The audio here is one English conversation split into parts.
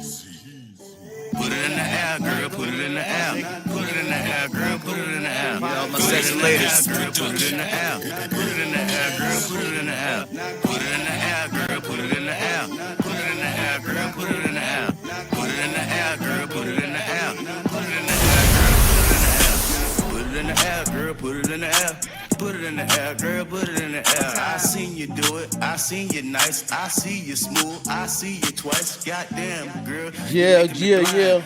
Put it in the air, girl, put it in the air. Put it in the air, girl, put it in the air. All my sexy ladies. Girl, put it in the air. Put it in the air, girl, put it in the air. Put it in the air, girl, put it in the air. Put it in the air, girl, put it in the air. Put it in the air, girl, put it in the air. Put it in the air, girl, put it in the air. Put it in the air, girl, put it in the air. Put it in the air, girl, put it in the air. I seen you do it, I seen you nice, I see you smooth, I see you twice. Goddamn, girl. Yeah. Goddamn,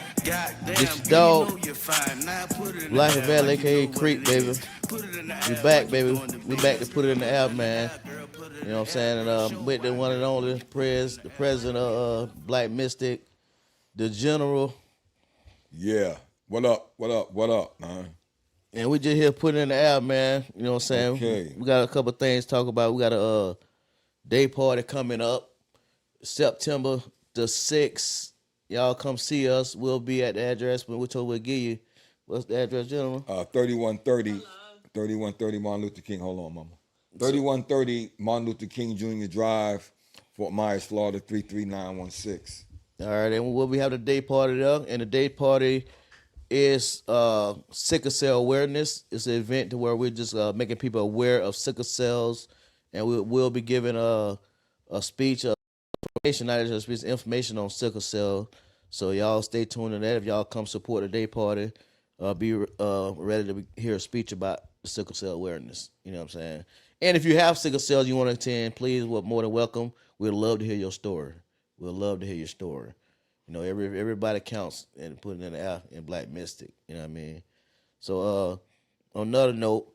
It's your girl, dog, you know you're fine. Now put it in the Black air Valley, like you aka know what Creek, it baby. is. Put it in the We air back, like baby. you're doing the We back to biz. put it in the air, man. Girl, put it in You know what I'm the saying? air. And with the one and only the president of Black Mystic, the general, Yeah. What up? What up? What up, man? and we just here putting it in the air, man. You know what I'm saying? Okay. We got a couple things to talk about. We got a day party coming up, September the 6th. Y'all come see us. We'll be at the address, but we'll give you. What's the address, gentlemen? 3130 Martin Luther King. Hold on, mama. 3130 Martin Luther King Jr. Drive, Fort Myers, Florida, 33916. All right, and we'll be having a day party there, and the day party is sickle cell awareness. It's an event to where we're just making people aware of sickle cells, and we'll be giving a speech, information, not just a speech, information on sickle cell. So y'all stay tuned to that. If y'all come support the day party, be ready to hear a speech about the sickle cell awareness. You know what I'm saying? And if you have sickle cells you want to attend, please, we're more than welcome. We'd love to hear your story. We'd love to hear your story. You know, everybody counts and putting in the out in Black Mystic. You know what I mean? So on another note,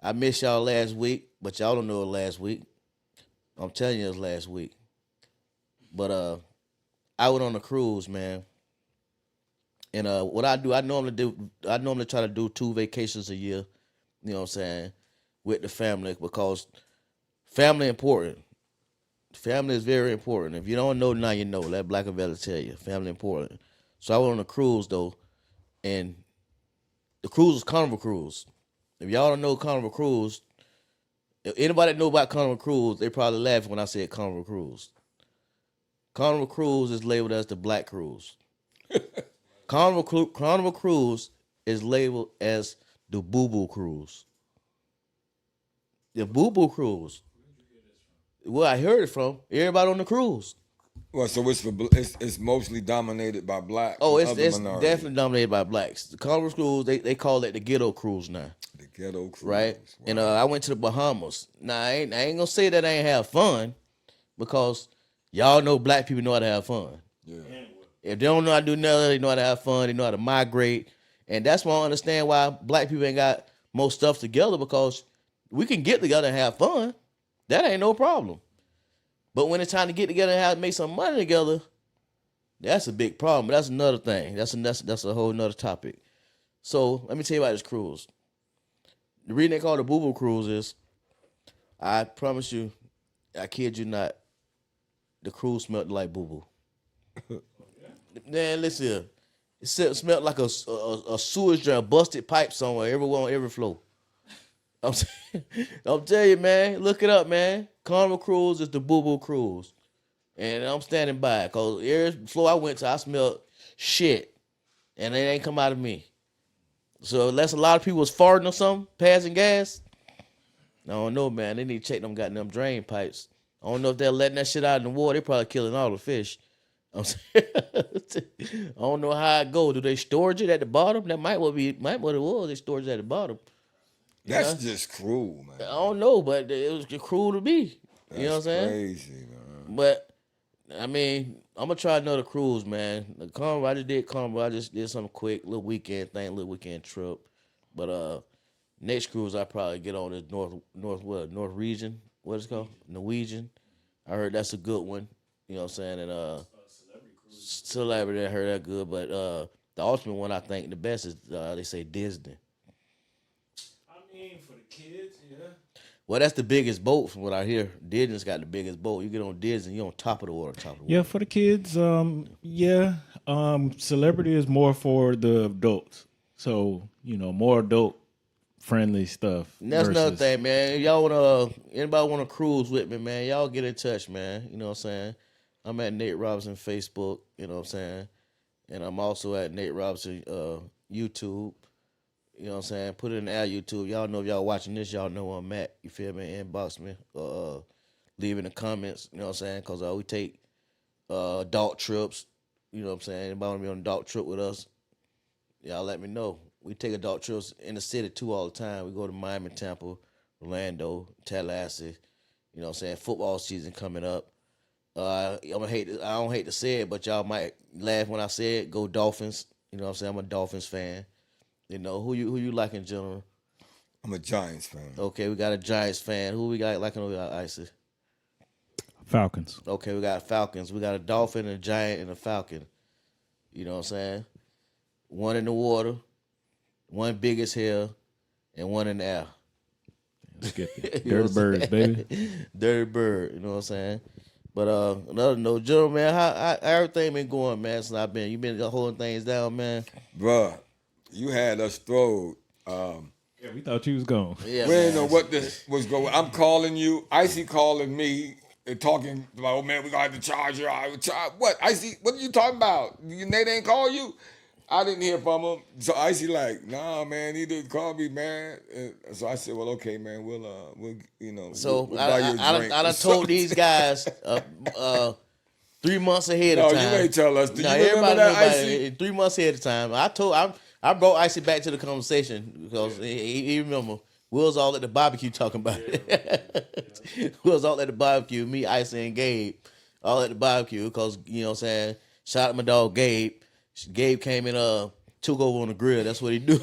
I missed y'all last week, but y'all don't know it last week. I'm telling you it was last week. But I went on a cruise, man. And what I normally try to do 2 vacations a year, you know what I'm saying, with the family because family important. Family is very important. If you don't know, now you know. Let Black and Valley tell you. Family important. So I went on a cruise, though, and the cruise was Carnival Cruise. If y'all don't know Carnival Cruise, if anybody know about Carnival Cruise, they probably laugh when I said Carnival Cruise. Carnival Cruise is labeled as the Black Cruise. Carnival Cruise is labeled as the Boo Boo Cruise. The Boo Boo Cruise. Well, I heard it from everybody on the cruise. Well, so it's mostly dominated by blacks. Oh, and it's other minorities. definitely dominated by blacks. The Carnival Cruise, they call it the Ghetto Cruise now, The ghetto cruise. right? Wow. And I went to the Bahamas. Now, I ain't gonna say that I ain't have fun because y'all know black people know how to have fun. Yeah. If they don't know how to do nothing, they know how to have fun. They know how to migrate. And that's why I understand why black people ain't got most stuff together because we can get together and have fun. That ain't no problem. But when it's time to get together and make some money together, that's a big problem. But that's another thing. That's a whole nother topic. So let me tell you about this cruise. The reason they call it the Boo Boo Cruise is, I promise you, I kid you not, the cruise smelled like boo boo. Man, listen here. It smelled like a sewage drain, a busted pipe somewhere, everywhere on every floor. I'm telling you, man, look it up, man. Carnival Cruise is the Boo Boo Cruise. And I'm standing by because every floor I went to, I smelled shit. And it ain't come out of me. So unless a lot of people was farting or something, passing gas, I don't know, man. They need to check them goddamn drain pipes. I don't know if they're letting that shit out in the water. They probably killing all the fish. I'm saying, I don't know how it go. Do they storage it at the bottom? That might what it was. They storage it at the bottom. That's just cruel, man. I don't know, but it was cruel to me. That's You know what I'm saying? crazy, man. But I mean, I'm gonna try another cruise, man. The Carnival, I just did Carnival. I just did something quick, little weekend thing, little weekend trip. But next cruise I probably get on is North region. What is it called? Norwegian. I heard that's a good one. You know what I'm saying? And Celebrity, I heard that good. But the ultimate one I think the best is they say Disney. I mean, for the kids, yeah. Well, that's the biggest boat from what I hear. Disney's got the biggest boat. You get on Disney, you're on top of the water, Yeah, for the kids, yeah. Celebrity is more for the adults. So, more adult friendly stuff. And that's another versus- thing, man. If y'all anybody want to cruise with me, man, y'all get in touch, man. You know what I'm saying? I'm at Nate Robinson Facebook. You know what I'm saying? And I'm also at Nate Robinson YouTube. You know what I'm saying? Put it in our YouTube. Y'all know if y'all watching this, y'all know where I'm at. You feel me? Inbox me. Leave in the comments. You know what I'm saying? Because we take adult trips. You know what I'm saying? Anybody want to be on an adult trip with us? Y'all let me know. We take adult trips in the city too all the time. We go to Miami, Tampa, Orlando, Tallahassee. You know what I'm saying? Football season coming up. I don't hate to say it, but y'all might laugh when I say it. Go Dolphins. You know what I'm saying? I'm a Dolphins fan. You know, who you like in general? I'm a Giants fan. Okay, we got a Giants fan. Who we got liking over Icy? Falcons. Okay, we got Falcons. We got a Dolphin, a Giant, and a Falcon. You know what I'm saying? One in the water, one big as hell, and one in the air. Skip it. You know Dirty what I'm birds, saying? baby. Dirty bird, you know what I'm saying? But another note, General, man, how everything been going, man, since you been holding things down, man? Bruh, you had us throwed. Yeah, we thought you was gone. Yeah, We didn't man. know what this was going. I'm calling you. Icy calling me and talking about, oh man, we gonna have to charge you. What? Icy, what are you talking about? Nate ain't call you? I didn't hear from him. So Icy like, nah, man, he didn't call me, man. And so I said, well, okay, man, we'll So we'll buy you a drink. I done told these guys 3 months ahead No, of you time. ain't tell us. Do you everybody remember that, know about Icy? it. 3 months ahead of time. I brought Icy back to the conversation because he remember we was all at the barbecue talking about it. We was all at the barbecue, me, Icy, and Gabe, all at the barbecue because you know what I'm saying. Shout out my dog Gabe. Gabe came and took over on the grill. That's what he do.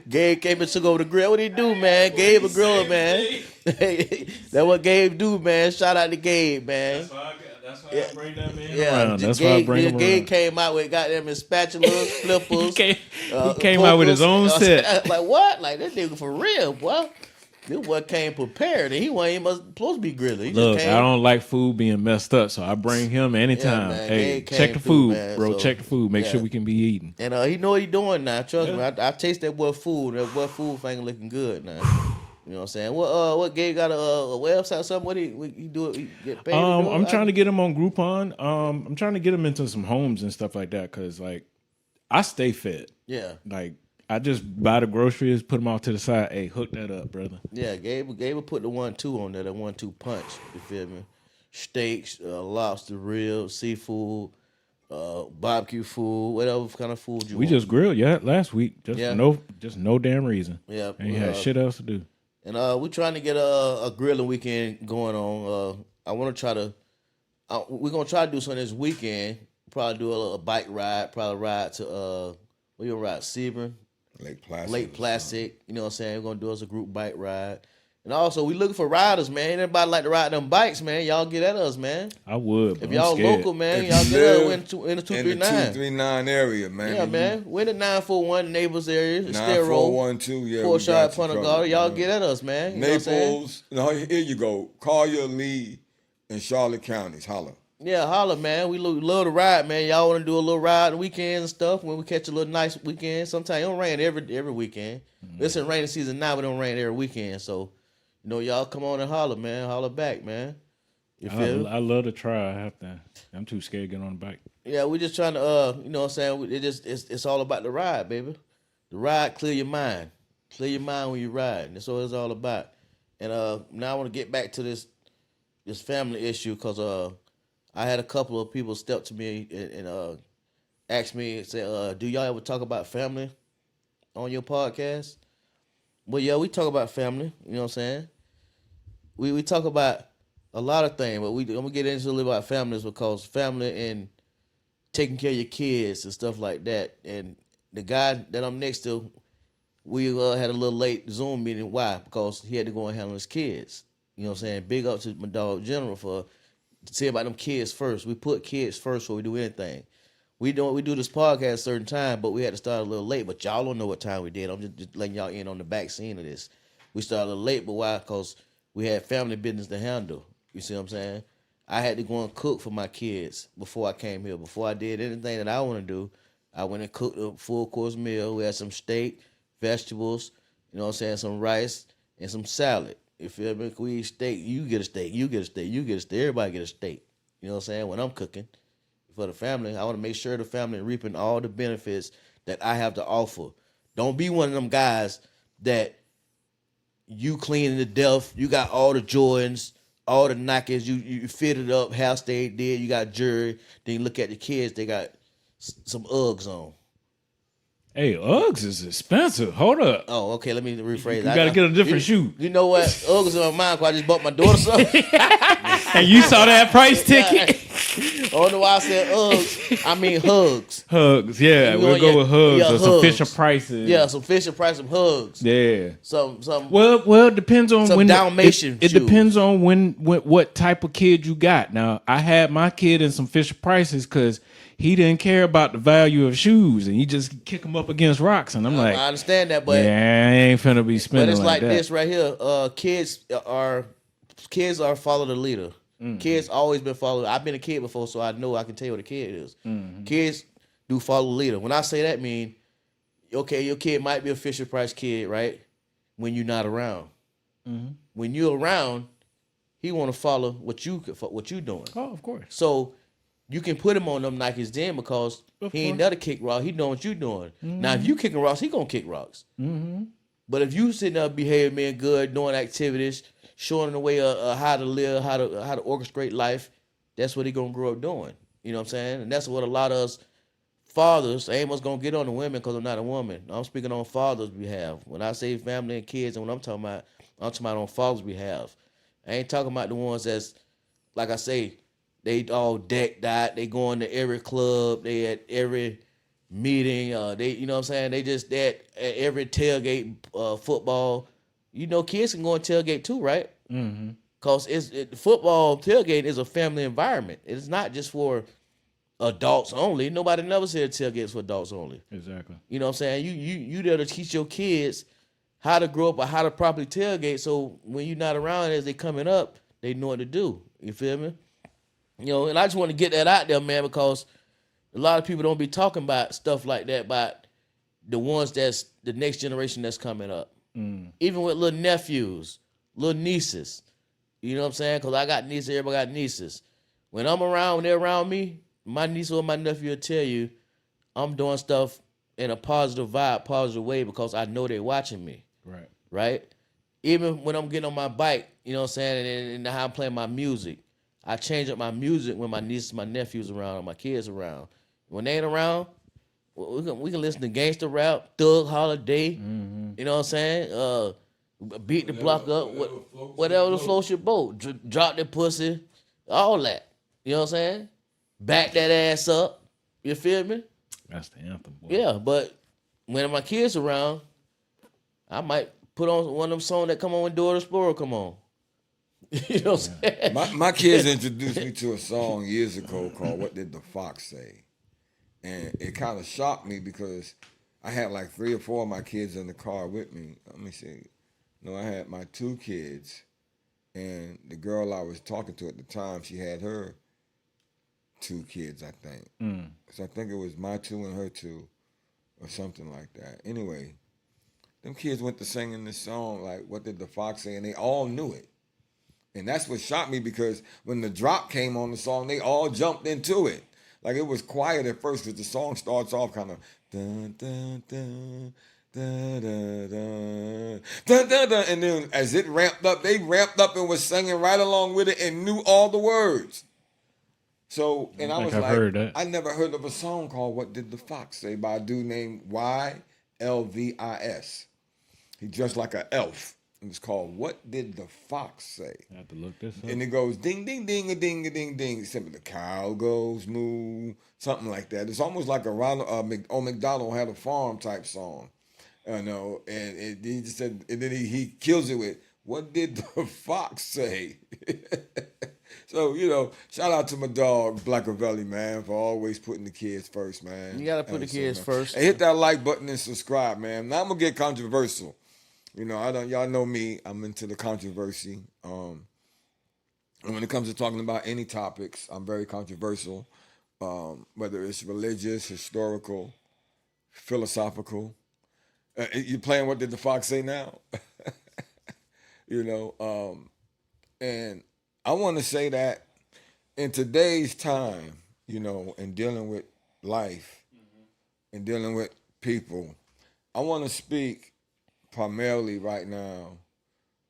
Gabe came and took over the grill. What he do, man? Gabe a griller, man. That's what Gabe do, man. Shout out to Gabe, man. That's why I bring that man Yeah, around. That's why I bring him Gabe around. came out with goddamn his spatulas, flippers. He came out with his own set. Like what? Like that nigga for real, boy. This boy came prepared, and he wasn't even supposed to be grilling. He Look, just came. I don't like food being messed up, so I bring him anytime. man, Hey, Gabe check came the through, food, man, bro. so, Check the food. Make yeah. sure we can be eating. And he know what he doing now. Trust me, I taste that boy food. That boy food finger looking good now. You know what I'm saying? What Gabe got a website or something? What he do it? He get paid? I'm trying to get him on Groupon. I'm trying to get him into some homes and stuff like that because, like, I stay fed. Yeah, Like, I just buy the groceries, put them off to the side. Hey, hook that up, brother. yeah. Gabe will put the 1-2 on there. The 1-2 punch. You feel me? Steaks, lobster, ribs, seafood, barbecue food, whatever kind of food you We want. just grilled, last week. Just Yeah. no damn reason. Yeah, Ain't had shit else to do. And we're trying to get a grilling weekend going on. I want to try to. We're gonna try to do something this weekend. Probably do a little bike ride. Probably ride to where you gonna ride? Sebring, Lake Placid. You know what I'm saying? We're gonna do us a group bike ride. And also, we looking for riders, man. Anybody like to ride them bikes, man? Y'all get at us, man. I would, but If I'm y'all scared. local, man, If y'all you get us live in the in the 239. 239 area, man. Yeah, man. We're in the 941 neighbors area. Stero, 9412, yeah. Four we Shot, got you Punta covered, Garden. Y'all man. get at us, man. You know what I'm saying? Naples. No, here you go. Collier, Lee, and Charlotte counties. Holla. Yeah, holla, man. We love to ride, man. Y'all want to do a little ride on the weekends and stuff when we catch a little nice weekend. Sometimes it don't rain every weekend. It's in rainy season now, but it don't rain every weekend. So, you know, y'all come on and holler, man. Holler back, man. You feel me? I love to try. I have to. I'm too scared to get on the bike. Yeah, we just trying to, you know what I'm saying? It's all about the ride, baby. The ride, clear your mind. Clear your mind when you ride. That's what it's all about. And now I want to get back to this family issue because I had a couple of people step to me and ask me, say, do y'all ever talk about family on your podcast? Well, yeah, we talk about family. You know what I'm saying? We talk about a lot of things, but I'm going to get into a little about families because family and taking care of your kids and stuff like that. And the guy that I'm next to, we had a little late Zoom meeting. Why? Because he had to go and handle his kids. You know what I'm saying? Big up to my dog General for say about them kids first. We put kids first before we do anything. We do this podcast at a certain time, but we had to start a little late. But y'all don't know what time we did. I'm just letting y'all in on the back scene of this. We started a little late, but why? Because we had family business to handle. You see what I'm saying? I had to go and cook for my kids before I came here. Before I did anything that I want to do, I went and cooked a full course meal. We had some steak, vegetables, you know what I'm saying, some rice, and some salad. You feel me? We eat steak. You get a steak. You get a steak. You get a steak. Everybody get a steak. You know what I'm saying? When I'm cooking for the family, I want to make sure the family reaping all the benefits that I have to offer. Don't be one of them guys that you cleaning to death. You got all the Jordans, all the Nikes. You fitted up, hair stayed dead. You got jewelry. Then you look at the kids. They got some Uggs on. Hey, Uggs is expensive. Hold up. Oh, okay. Let me rephrase. You gotta get a different shoe. You know what? Uggs in my mind because I just bought my daughter something. And you saw that price ticket? I don't know why I said Uggs. I mean hugs. Hugs, yeah. You We'll know, go yeah, with hugs yeah, or some hugs. Fisher Prices. Yeah, some Fisher Price, some hugs. Yeah. Some. Well, it depends on Some when Dalmatian it shoes. depends on when what type of kid you got. Now, I had my kid in some Fisher Prices because he didn't care about the value of shoes, and he just kick them up against rocks. And I'm like, I understand that, but yeah, I ain't finna be but spending it's like that. this right here. Kids are follow the leader. Kids always been followed. I've been a kid before, so I know I can tell you what a kid is. Kids do follow the leader. When I say that, mean okay, your kid might be a Fisher Price kid, right? When you're not around. When you're around, he want to follow what you doing. Oh, of course. So you can put him on them Nikes then because Of he ain't course. never kick rock. He know what you doing. Now if you kicking rocks, he gonna kick rocks. But if you sitting there behaving being good, doing activities, showing him the way how to live, how to orchestrate life, that's what he gonna grow up doing. You know what I'm saying? And that's what a lot of us fathers, I ain't much gonna get on the women because I'm not a woman. I'm speaking on fathers' behalf. When I say family and kids, and when I'm talking about on fathers' behalf. I ain't talking about the ones that's, like I say, they all decked out. They going to every club. They at every meeting. They, you know what I'm saying? They just at every tailgate football. You know, kids can go and tailgate too, right? Cause football tailgate is a family environment. It's not just for adults only. Nobody never said tailgates for adults only. Exactly. You know what I'm saying? You there to teach your kids how to grow up or how to properly tailgate. So when you're not around as they coming up, they know what to do. You feel me? You know, and I just want to get that out there, man, because a lot of people don't be talking about stuff like that, about the ones that's the next generation that's coming up. Even with little nephews, little nieces. You know what I'm saying? Because I got nieces, everybody got nieces. When I'm around, when they're around me, my niece or my nephew will tell you I'm doing stuff in a positive vibe, positive way because I know they're watching me. Right. Right? Even when I'm getting on my bike, you know what I'm saying, and how I'm playing my music. I change up my music when my nieces, my nephews around, or my kids around. When they ain't around, we can listen to gangster rap, Thug Holiday, you know what I'm saying? Beat the block up, whatever floats your boat. Drop that pussy, all that. You know what I'm saying? Back that ass up. You feel me? That's the anthem, boy. Yeah, but when my kids around, I might put on one of them songs that come on when Dora Explorer come on. You know what I'm saying? My kids introduced me to a song years ago called "What Did the Fox Say," and it kind of shocked me because I had like 3 or 4 of my kids in the car with me. Let me see. No, I had my 2 kids, and the girl I was talking to at the time, she had her 2 kids, I think. So I think it was my 2 and her 2, or something like that. Anyway, them kids went to singing this song like "What Did the Fox Say," and they all knew it. And that's what shocked me because when the drop came on the song, they all jumped into it. Like it was quiet at first because the song starts off kind of dun dun dun dun dun dun dun dun dun, and then as it ramped up, they ramped up and was singing right along with it and knew all the words. So, and I was I've like, heard that. I never heard of a song called "What Did the Fox Say" by a dude named YLVIS. He dressed like an elf. It was called "What Did the Fox Say?" I have to look this up. And it goes ding, ding, ding, a ding, a ding, ding. Simply the cow goes moo, something like that. It's almost like a Ronald McDonald Had a Farm type song, you know. And he just said, and then he kills it with "What did the fox say?" So, you know, shout out to my dog Blackavelli, man, for always putting the kids first, man. You gotta put the kids first. And hit that like button and subscribe, man. Now I'm gonna get controversial. You know, y'all know me. I'm into the controversy. And when it comes to talking about any topics, I'm very controversial. Whether it's religious, historical, philosophical. You playing "What Did the Fox Say" now? you know. And I want to say that in today's time, you know, in dealing with life and dealing with people, I want to speak primarily right now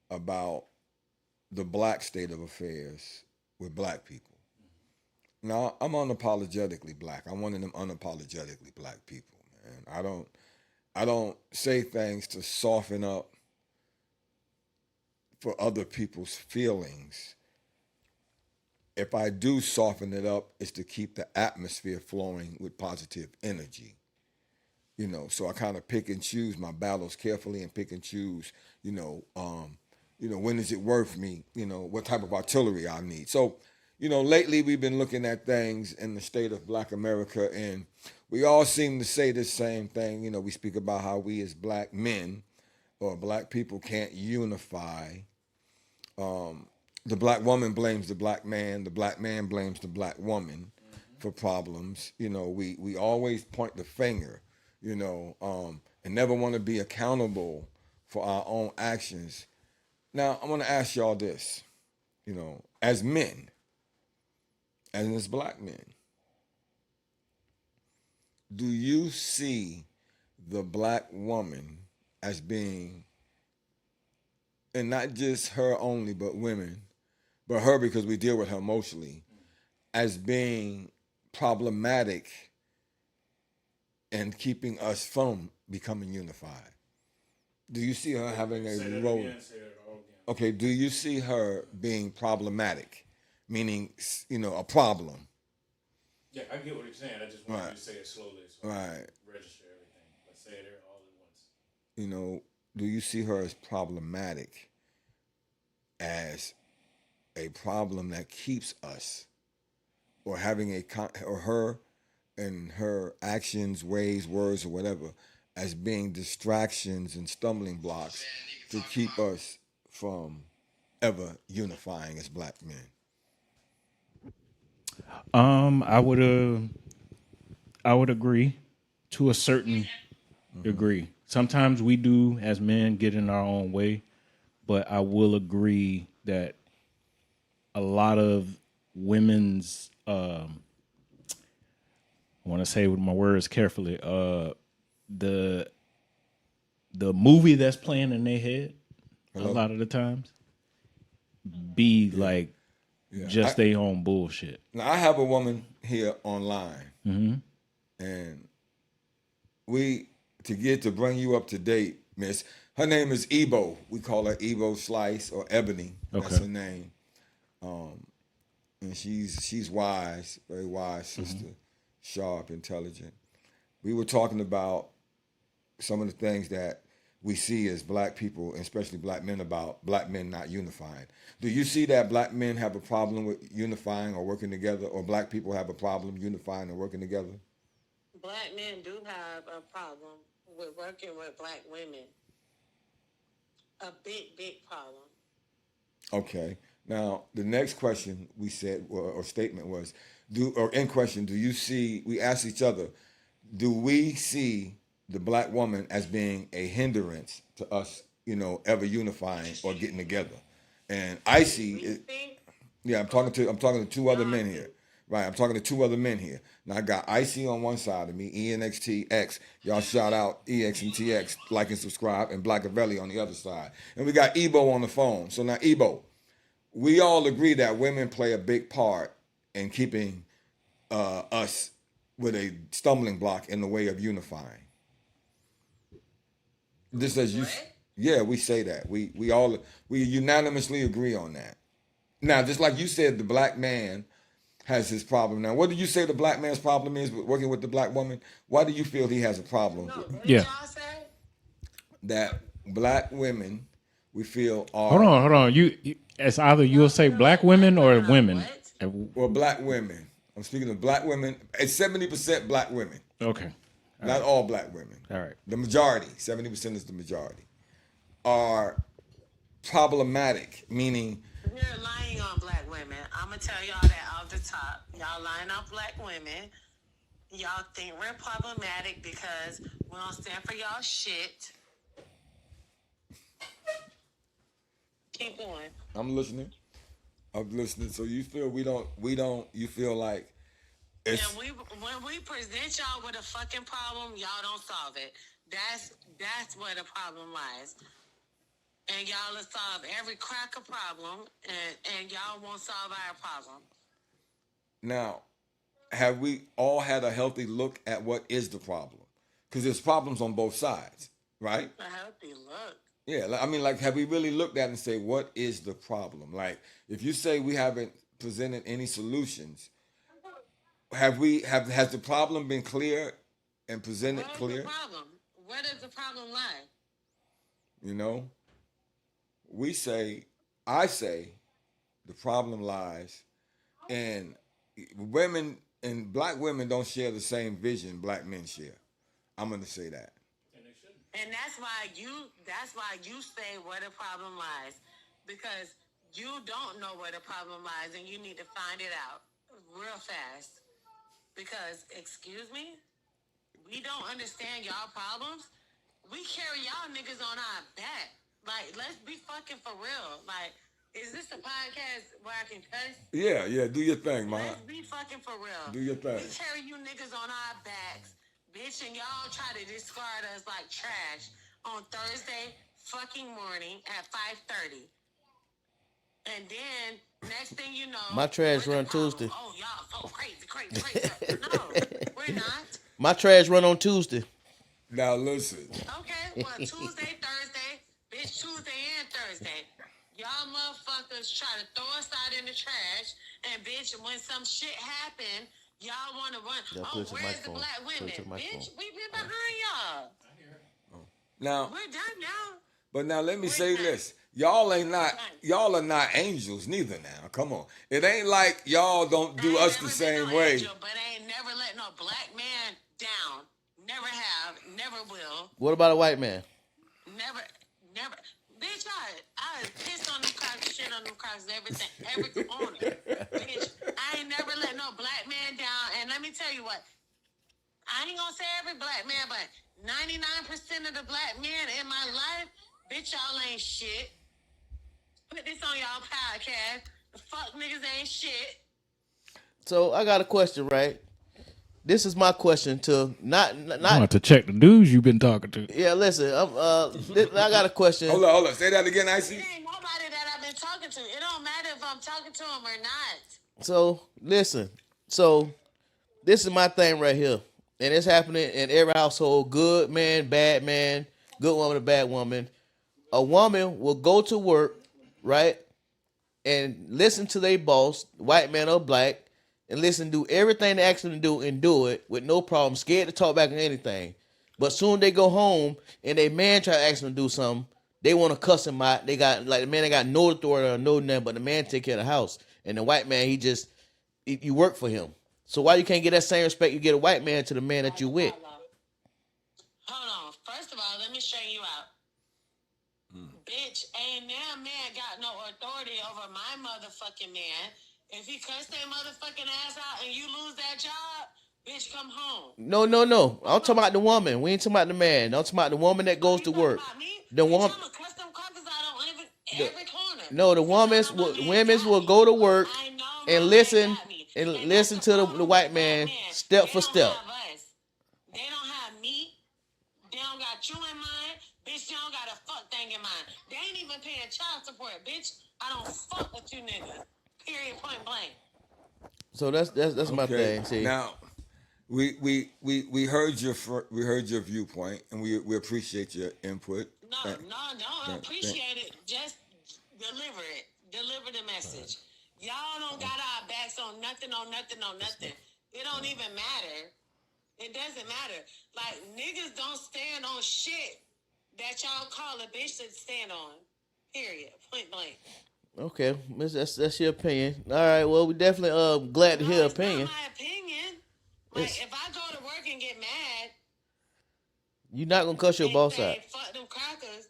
about the black state of affairs with black people. Now, I'm unapologetically black. I'm one of them unapologetically black people, man. I don't say things to soften up for other people's feelings. If I do soften it up, it's to keep the atmosphere flowing with positive energy. You know, so I kind of pick and choose my battles carefully and pick and choose, when is it worth me, what type of artillery I need. So, lately we've been looking at things in the state of Black America, and we all seem to say the same thing. We speak about how we as black men or black people can't unify. The black woman blames the black man blames the black woman for problems. We always point the finger, and never want to be accountable for our own actions. Now, I want to ask y'all this, as men, and as black men, do you see the black woman as being, and not just her only, but women, but her because we deal with her emotionally, as being problematic and keeping us from becoming unified? Do you see her having a role? Okay, do you see her being problematic, meaning, a problem? Yeah, I get what you're saying. I just want you to say it slowly so I can register everything. Let's say it all at once. Do you see her as problematic, as a problem that keeps us, or having or her and her actions, ways, words, or whatever, as being distractions and stumbling blocks to keep us from ever unifying as black men? I would agree to a certain degree. Sometimes we do, as men, get in our own way, but I will agree that a lot of women's, I want to say with my words carefully, the movie that's playing in their head, a lot of the times, be like just their own bullshit. Now, I have a woman here online, and to bring you up to date, Miss, her name is Ebo. We call her Ebo Slice or Ebony. That's her name. And she's wise, very wise sister, sharp, intelligent. We were talking about some of the things that we see as black people, and especially black men, about black men not unifying. Do you see that black men have a problem with unifying or working together, or black people have a problem unifying and working together? Black men do have a problem with working with black women. A big problem. Okay. Now, the next question we said, or statement was, do you see, we asked each other, do we see the black woman as being a hindrance to us, ever unifying or getting together? And I see, I'm talking to two other men here. Right, I'm talking to two other men here. Now I got IC on one side of me, ENXTX. Y'all shout out EX and TX, like and subscribe, and Blackavelli on the other side. And we got Ebo on the phone. So now Ebo, we all agree that women play a big part in keeping us with a stumbling block in the way of unifying. This as you, yeah, we say that. We unanimously agree on that. Now, just like you said, the black man has his problem. Now, what do you say the black man's problem is with working with the black woman? Why do you feel he has a problem? What did y'all say? That black women, we feel are... Hold on. It's either you'll say black women or women. Or black women. I'm speaking of black women. It's 70% black women. Okay. Not all black women. All right. The majority, 70% is the majority, are problematic, meaning... You're lying on black women. I'm going to tell y'all that off the top. Y'all lying on black women. Y'all think we're problematic because we don't stand for y'all shit. Keep going. I'm listening. So you feel you feel like it's And when we present y'all with a fucking problem, y'all don't solve it. That's where the problem lies. And y'all will solve every crack a problem, and y'all won't solve our problem. now, have we all had a healthy look at what is the problem? Because there's problems on both sides, right? A healthy look. Yeah, I mean, like, have we really looked at it and say, what is the problem? Like, if you say we haven't presented any solutions, has the problem been clear and presented Where's clear? the problem? Where does the problem lie? You know, I say, the problem lies in women, and black women don't share the same vision black men share. I'm gonna say that. And that's why you say where the problem lies, because you don't know where the problem lies, and you need to find it out real fast. Because, excuse me, we don't understand y'all problems. We carry y'all niggas on our back. Like, let's be fucking for real. Like, is this a podcast where I can cuss? Yeah, do your thing, man. Let's be fucking for real. Do your thing. We carry you niggas on our backs, bitch, and y'all try to discard us like trash on Thursday fucking morning at 5:30. And then next thing you know, My trash we're the run problem. Tuesday. Oh, y'all so crazy. No, we're not. My trash run on Tuesday. Now listen. Okay, well, Tuesday, Thursday, bitch, Tuesday and Thursday. Y'all motherfuckers try to throw us out in the trash, and bitch, when some shit happen, y'all want to run. Yeah, Oh, put it to the where's the microphone. black Put it women? to the microphone. Bitch, we been behind y'all. Now, We're done now. but now let me We're say done. this. Y'all are not angels neither now. Come on. It ain't like y'all don't do I ain't us the never been same no way. angel, but I ain't never let no black man down. Never have, never will. What about a white man? Never. Bitch, I pissed on them cars, shit on them cars, everything, every corner. Bitch, I ain't never let no black man down. And let me tell you what, I ain't gonna say every black man, but 99% of the black men in my life, bitch, y'all ain't shit. Put this on y'all podcast. The fuck niggas ain't shit. So I got a question, right? This is my question to not. I have to check the dudes you've been talking to. Yeah, listen. I got a question. Hold on. Say that again, Icy. There ain't nobody that I've been talking to. It don't matter if I'm talking to him or not. So listen. So this is my thing right here, and it's happening in every household. Good man, bad man, good woman, bad woman. A woman will go to work, right, and listen to their boss, white man or black, and listen, do everything they ask them to do and do it with no problem, scared to talk back on anything. But soon they go home and they man try to ask them to do something, they want to cuss him out. They got like the man ain't got no authority or no nothing, but the man take care of the house. And the white man, you work for him. So why you can't get that same respect you get a white man to the man that you with? Hold on. First of all, let me straighten you out. Bitch, ain't that man got no authority over my motherfucking man. If he cuss that motherfucking ass out and you lose that job, bitch, come home. No. I'm talking about the woman. We ain't talking about the man. I'm talking about the woman that goes to work. The woman. I'ma cuss them crackers out on every corner. No, the women's will go to work and listen to the white man step for step. They don't have me. They don't got you in mind. Bitch, they don't got a fuck thing in mind. They ain't even paying child support, bitch. I don't fuck with you niggas. Period, point blank. So that's my thing. See, now we heard your viewpoint, and we appreciate your input. No, I appreciate it. Just deliver it. Deliver the message. Y'all don't got our backs on nothing. It don't even matter. It doesn't matter. Like, niggas don't stand on shit that y'all call a bitch to stand on. Period. Point blank. okay, that's your opinion. All right, well, we definitely glad to hear It's opinion. not my opinion. Like, if I go to work and get mad You're not gonna cuss your and boss say, out. fuck them crackers,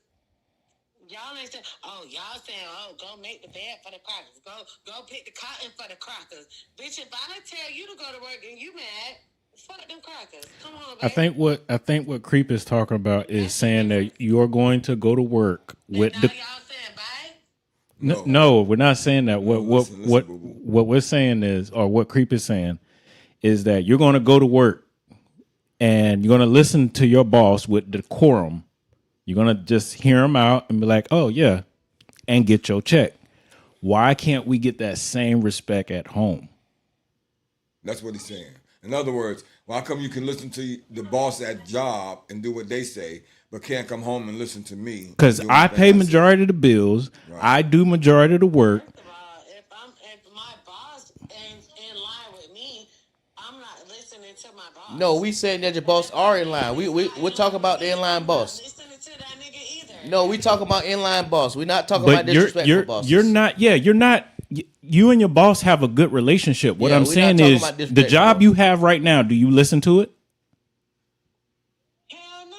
y'all ain't saying, y'all saying, go make the bed for the crackers. Go pick the cotton for the crackers. Bitch, if I tell you to go to work and you mad, fuck them crackers. Come on, baby. I think what Creep is talking about is saying that you're going to go to work with Now the y'all saying bye? No, we're not saying that. listen, boo-boo. What we're saying is, or what Creep is saying, is that you're going to go to work and you're going to listen to your boss with decorum. You're going to just hear him out and be like, oh, yeah, and get your check. Why can't we get that same respect at home? That's what he's saying. In other words, why come you can listen to the boss at job and do what they say, but can't come home and listen to me? Because and do I anything pay say? majority of the bills. Right. I do majority of the work. First of all, if my boss ain't in line with me, I'm not listening to my boss. No, we saying that your boss are in line. We're talking about the inline boss. I'm not listening to that nigga either. No, we talking about inline boss. We're not talking But about disrespectful bosses. you're not. Yeah, you're not. You and your boss have a good relationship. What Yeah, I'm we're not saying talking is about the disrespectful job bosses. you have right now. Do you listen to it? Hell no.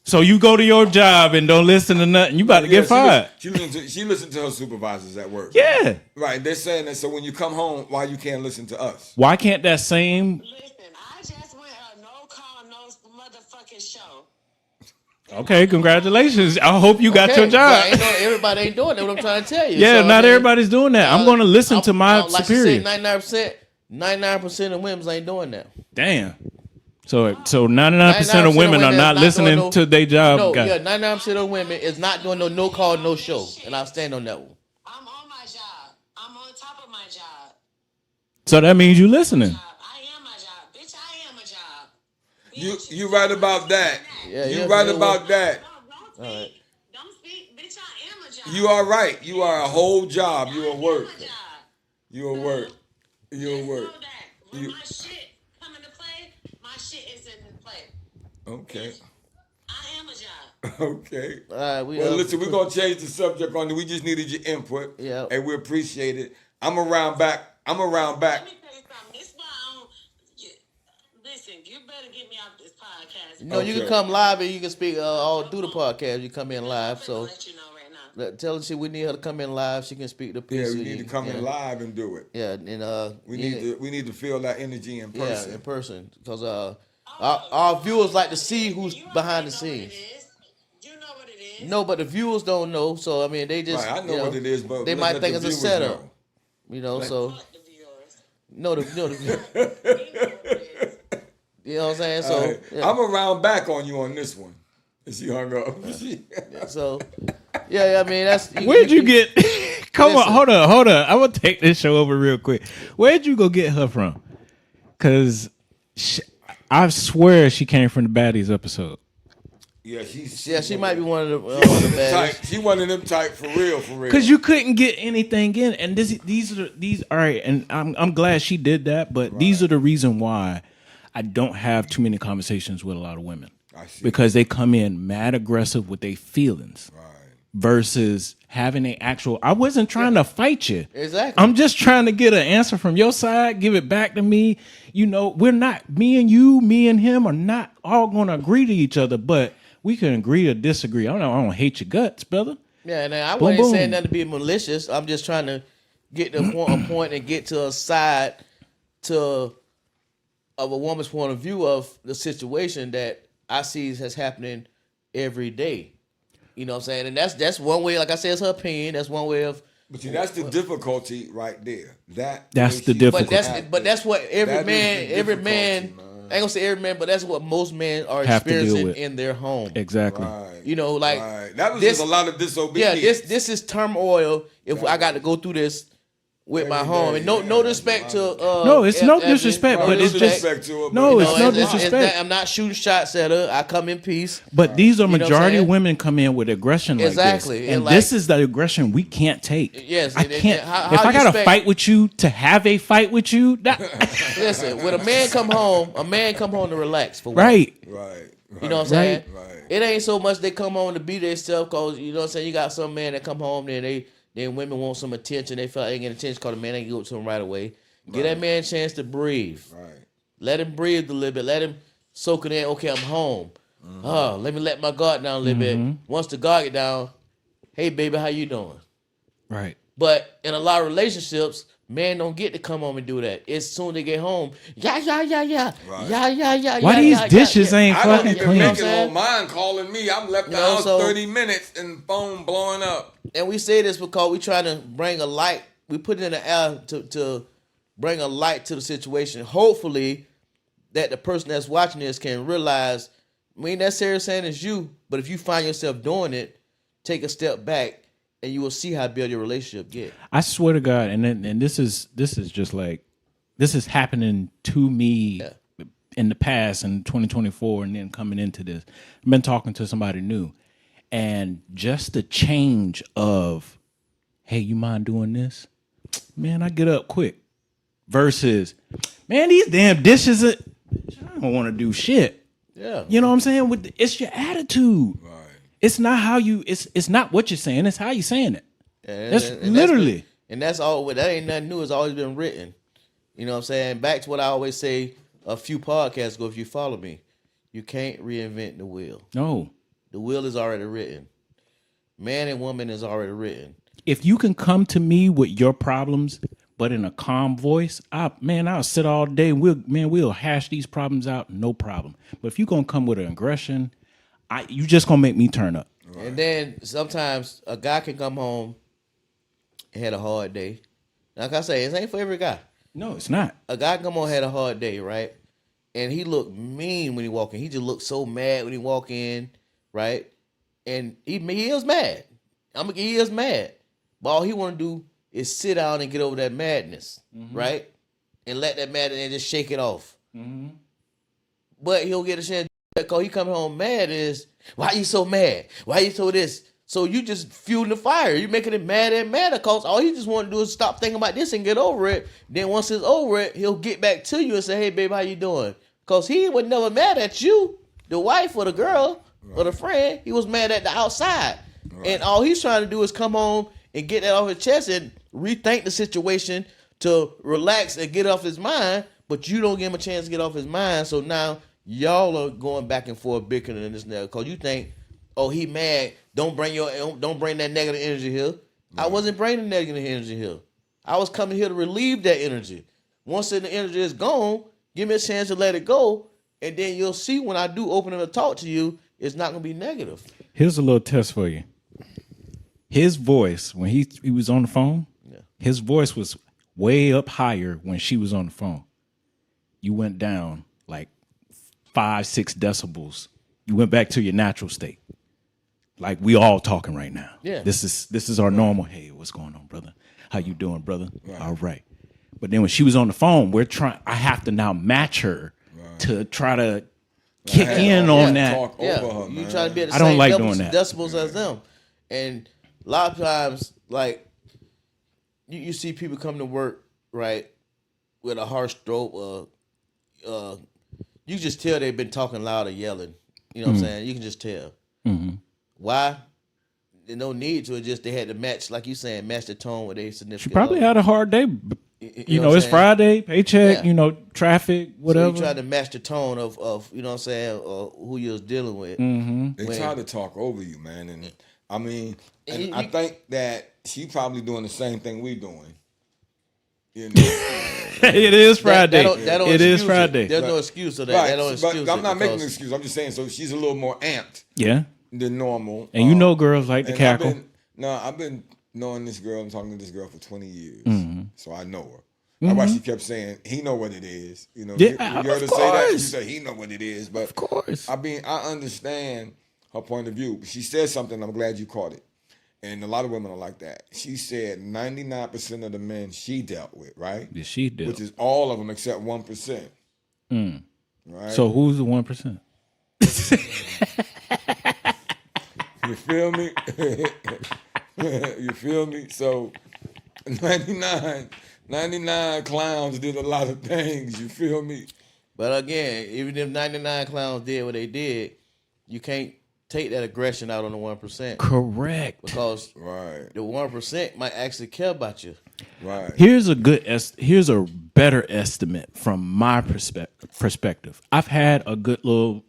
So you go to your job and don't listen to nothing. You about to Yeah, get fired. She listened to her supervisors at work. Yeah. Right. They're saying that. So when you come home, why you can't listen to us? Why can't that same? Listen, I just went a no call, no motherfucking show. Okay, congratulations. I hope you got Okay, your job. but everybody ain't doing that. What I'm trying to tell you. Yeah, So, not I mean, everybody's doing that. I'm going to listen to my like superior. she said, 99% of women ain't doing that. Damn. So 99% of women are not listening to their job. No, guy. yeah, 99% of women is not doing no call, no show, and I'll stand on that one. I'm on my job. I'm on top of my job. So that means you listening. I am my job. Bitch, I am a job. You right about that. Yeah, you yeah, right yeah, about that. No, don't speak. Don't speak. Bitch, I am a job. You are right. You are a whole job. You I are am work. a job. You are work. You are Just work. know that when You- my shit come into play, my shit is in play. Okay. I am a job. Okay. All right, Well, listen, we're gonna change the subject on it. We just needed your input. Yeah. And we appreciate it. I'm around back. Let me tell you something. This why I don't. Listen, you better get me off this podcast. No, you can Okay. come live and you can speak all through the podcast. You come in live, I'm so let you know right now. tell her we need her to come in live. She can speak the Yeah, piece. we need to come in live and do it. Yeah, and We need to feel that energy in person. Yeah, in person, because our viewers like to see who's You behind the already know what scenes. it is. You know what it is. No, but the viewers don't know. So I mean, they just Right, I know what it is, but they let's might let think the it's a viewers setup. know. You know, so Fuck the viewers. no, the You know what it is. you know what I'm saying. All So right. yeah. I'm around back on you on this one. And she hung up. So yeah, I mean that's Where'd you get? Come Listen. on, hold on. I'm gonna take this show over real quick. Where'd you go get her from? Cause I swear she came from the Baddies episode. Yeah, she might be one of the baddest. type. She one of them type for real. Cause you couldn't get anything in, and these all right. And I'm glad she did that, but these are the reason why I don't have too many conversations with a lot of women. I see. Because they come in mad aggressive with their feelings. Right. Versus having an actual. I wasn't trying to fight you. Exactly. I'm just trying to get an answer from your side, give it back to me. You know, we're not, me and you, me and him are not all going to agree to each other, but we can agree or disagree. I don't hate your guts, brother. Yeah, and I Boom, wasn't boom. saying nothing to be malicious. I'm just trying to get to a point and get to a side of a woman's point of view of the situation that I see has happening every day. You know what I'm saying? And that's one way, like I said, it's her opinion. That's one way of But see, that's the difficulty right there. That's the she- difficulty. but that's what every That is man, the every difficulty, man, man. I ain't gonna say every man, but that's what most men are Have to deal experiencing with. in their home. Exactly. Right. You know, like Right. That was this- just a lot of Yeah, disobedience. this is turmoil. If I got to go through this with my Every home, day, and no yeah. disrespect to No, it's no Evan, disrespect, No but it's just disrespect to her, but no, you it's know, no it's disrespect. not- I'm not shooting shots at her. I come in peace. But these are You know what I'm majority of saying? women come in with aggression like Exactly, this, and and like- this is the aggression we can't take. Yes, I and can't. how if I you got to expect- fight with you to have a fight with you, that, Listen, when a man come home to relax for one. right? Right. You know what I'm saying? Right. It ain't so much they come home to be themselves, cause you know what I'm saying. You got some men that come home then women want some attention. They feel like they ain't getting attention cause the man ain't go to them right away. Give that man a chance to breathe. Right. Let him breathe a little bit. Let him soak it in. Okay, I'm home. Oh, let me let my guard down a little bit. Once the guard get down, hey baby, how you doing? Right. But in a lot of relationships, Men don't get to come home and do that. It's soon they get home. Yeah. Right. Yeah. Why these dishes ain't I don't fucking even clean? make it saying? on mine calling me. I'm left the You know, house so- 30 minutes and phone blowing up. And we say this because we trying to bring a light. We put it in the air to bring a light to the situation. Hopefully, that the person that's watching this can realize, we ain't necessarily saying it's you, but if you find yourself doing it, take a step back, and you will see how big your relationship get. I swear to God, and this is just like this is happening to me in the past in 2024, and then coming into this. I've been talking to somebody new, and just the change of, hey, you mind doing this? Man, I get up quick. Versus, man, these damn dishes, I don't want to do shit. Yeah. You know what I'm saying? It's your attitude. Right. It's not how you. It's not what you're saying. It's how you're saying it. And That's and literally. that's all. That ain't nothing new. It's always been written. You know what I'm saying? Back to what I always say a few podcasts ago. If you follow me, you can't reinvent the wheel. No. The wheel is already written. Man and woman is already written. If you can come to me with your problems, but in a calm voice, I'll sit all day. We'll hash these problems out, no problem. But if you're gonna come with an aggression, you just gonna make me turn up. Right. And then sometimes a guy can come home and had a hard day. Like I say, it ain't for every guy. No, it's not. A guy come home had a hard day, right? And he looked mean when he walk in. He just looked so mad when he walk in, right? And he is mad. He is mad. But all he want to do is sit down and get over that madness, right? And let that madness and just shake it off. But he'll get a chance because he come home mad is, why you so mad? Why you so this? So you just fueling the fire. You making it mad and madder because all he just want to do is stop thinking about this and get over it. Then once it's over it, he'll get back to you and say, hey, babe, how you doing? Because he was never mad at you, the wife or the girl or the friend. He was mad at the outside. And all he's trying to do is come home and get that off his chest and rethink the situation to relax and get off his mind. But you don't give him a chance to get off his mind. So now y'all are going back and forth bickering and this and that because you think, oh, he mad. Don't bring that negative energy here. I wasn't bringing negative energy here. I was coming here to relieve that energy. Once the energy is gone, give me a chance to let it go, and then you'll see when I do open up and talk to you, it's not gonna be negative. Here's a little test for you. His voice when he was on the phone, his voice was way up higher when she was on the phone. You went down like 5-6 decibels. You went back to your natural state. Like we all talking right now. Yeah. This is our normal. Hey, what's going on, brother? How you doing, brother? All right. But then when she was on the phone, I have to now match her to try to kick in on that. Talk over her, You man. try to be at the I don't same like levels, doing that. decibels as them. And a lot of times, like, you see people come to work, right, with a harsh throat or you just tell they've been talking loud or yelling. You know what I'm saying? You can just tell. Why? There's no need to. It's just they had to match, like you saying, match the tone with their significant She probably other. had a hard day. You know, what I'm it's saying? Friday, paycheck, Yeah. Traffic, So whatever. you try to match the tone of you know what I'm saying, who you're dealing with. They try to talk over you, man. And I mean, and You- I think that she probably doing the same thing we doing. You know? It is Friday. That don't It is excuse Friday. There's no excuse of that. Right, That don't but excuse I'm it not making an because- excuse. I'm just saying, so she's a little more amped Yeah. than normal. And you know girls like to and cackle. I've been knowing this girl and talking to this girl for 20 years. Mm-hmm. So I know her. That's why she kept saying, he know what it is. You know, Yeah, you heard of her say that? She course. said, he know what it is. But Of course. I mean, I understand her point of view. She said something, I'm glad you caught it. And a lot of women are like that. She said 99% of the men she dealt with, right? Yeah, she did. Which is all of them except 1%. Right? So who's the 1%? You feel me? You feel me? So 99 clowns did a lot of things, you feel me? But again, even if 99 clowns did what they did, you can't take that aggression out on the 1% Correct. because Right, the 1% might actually care about you. right. Here's a better estimate from my perspective. I've had a good little,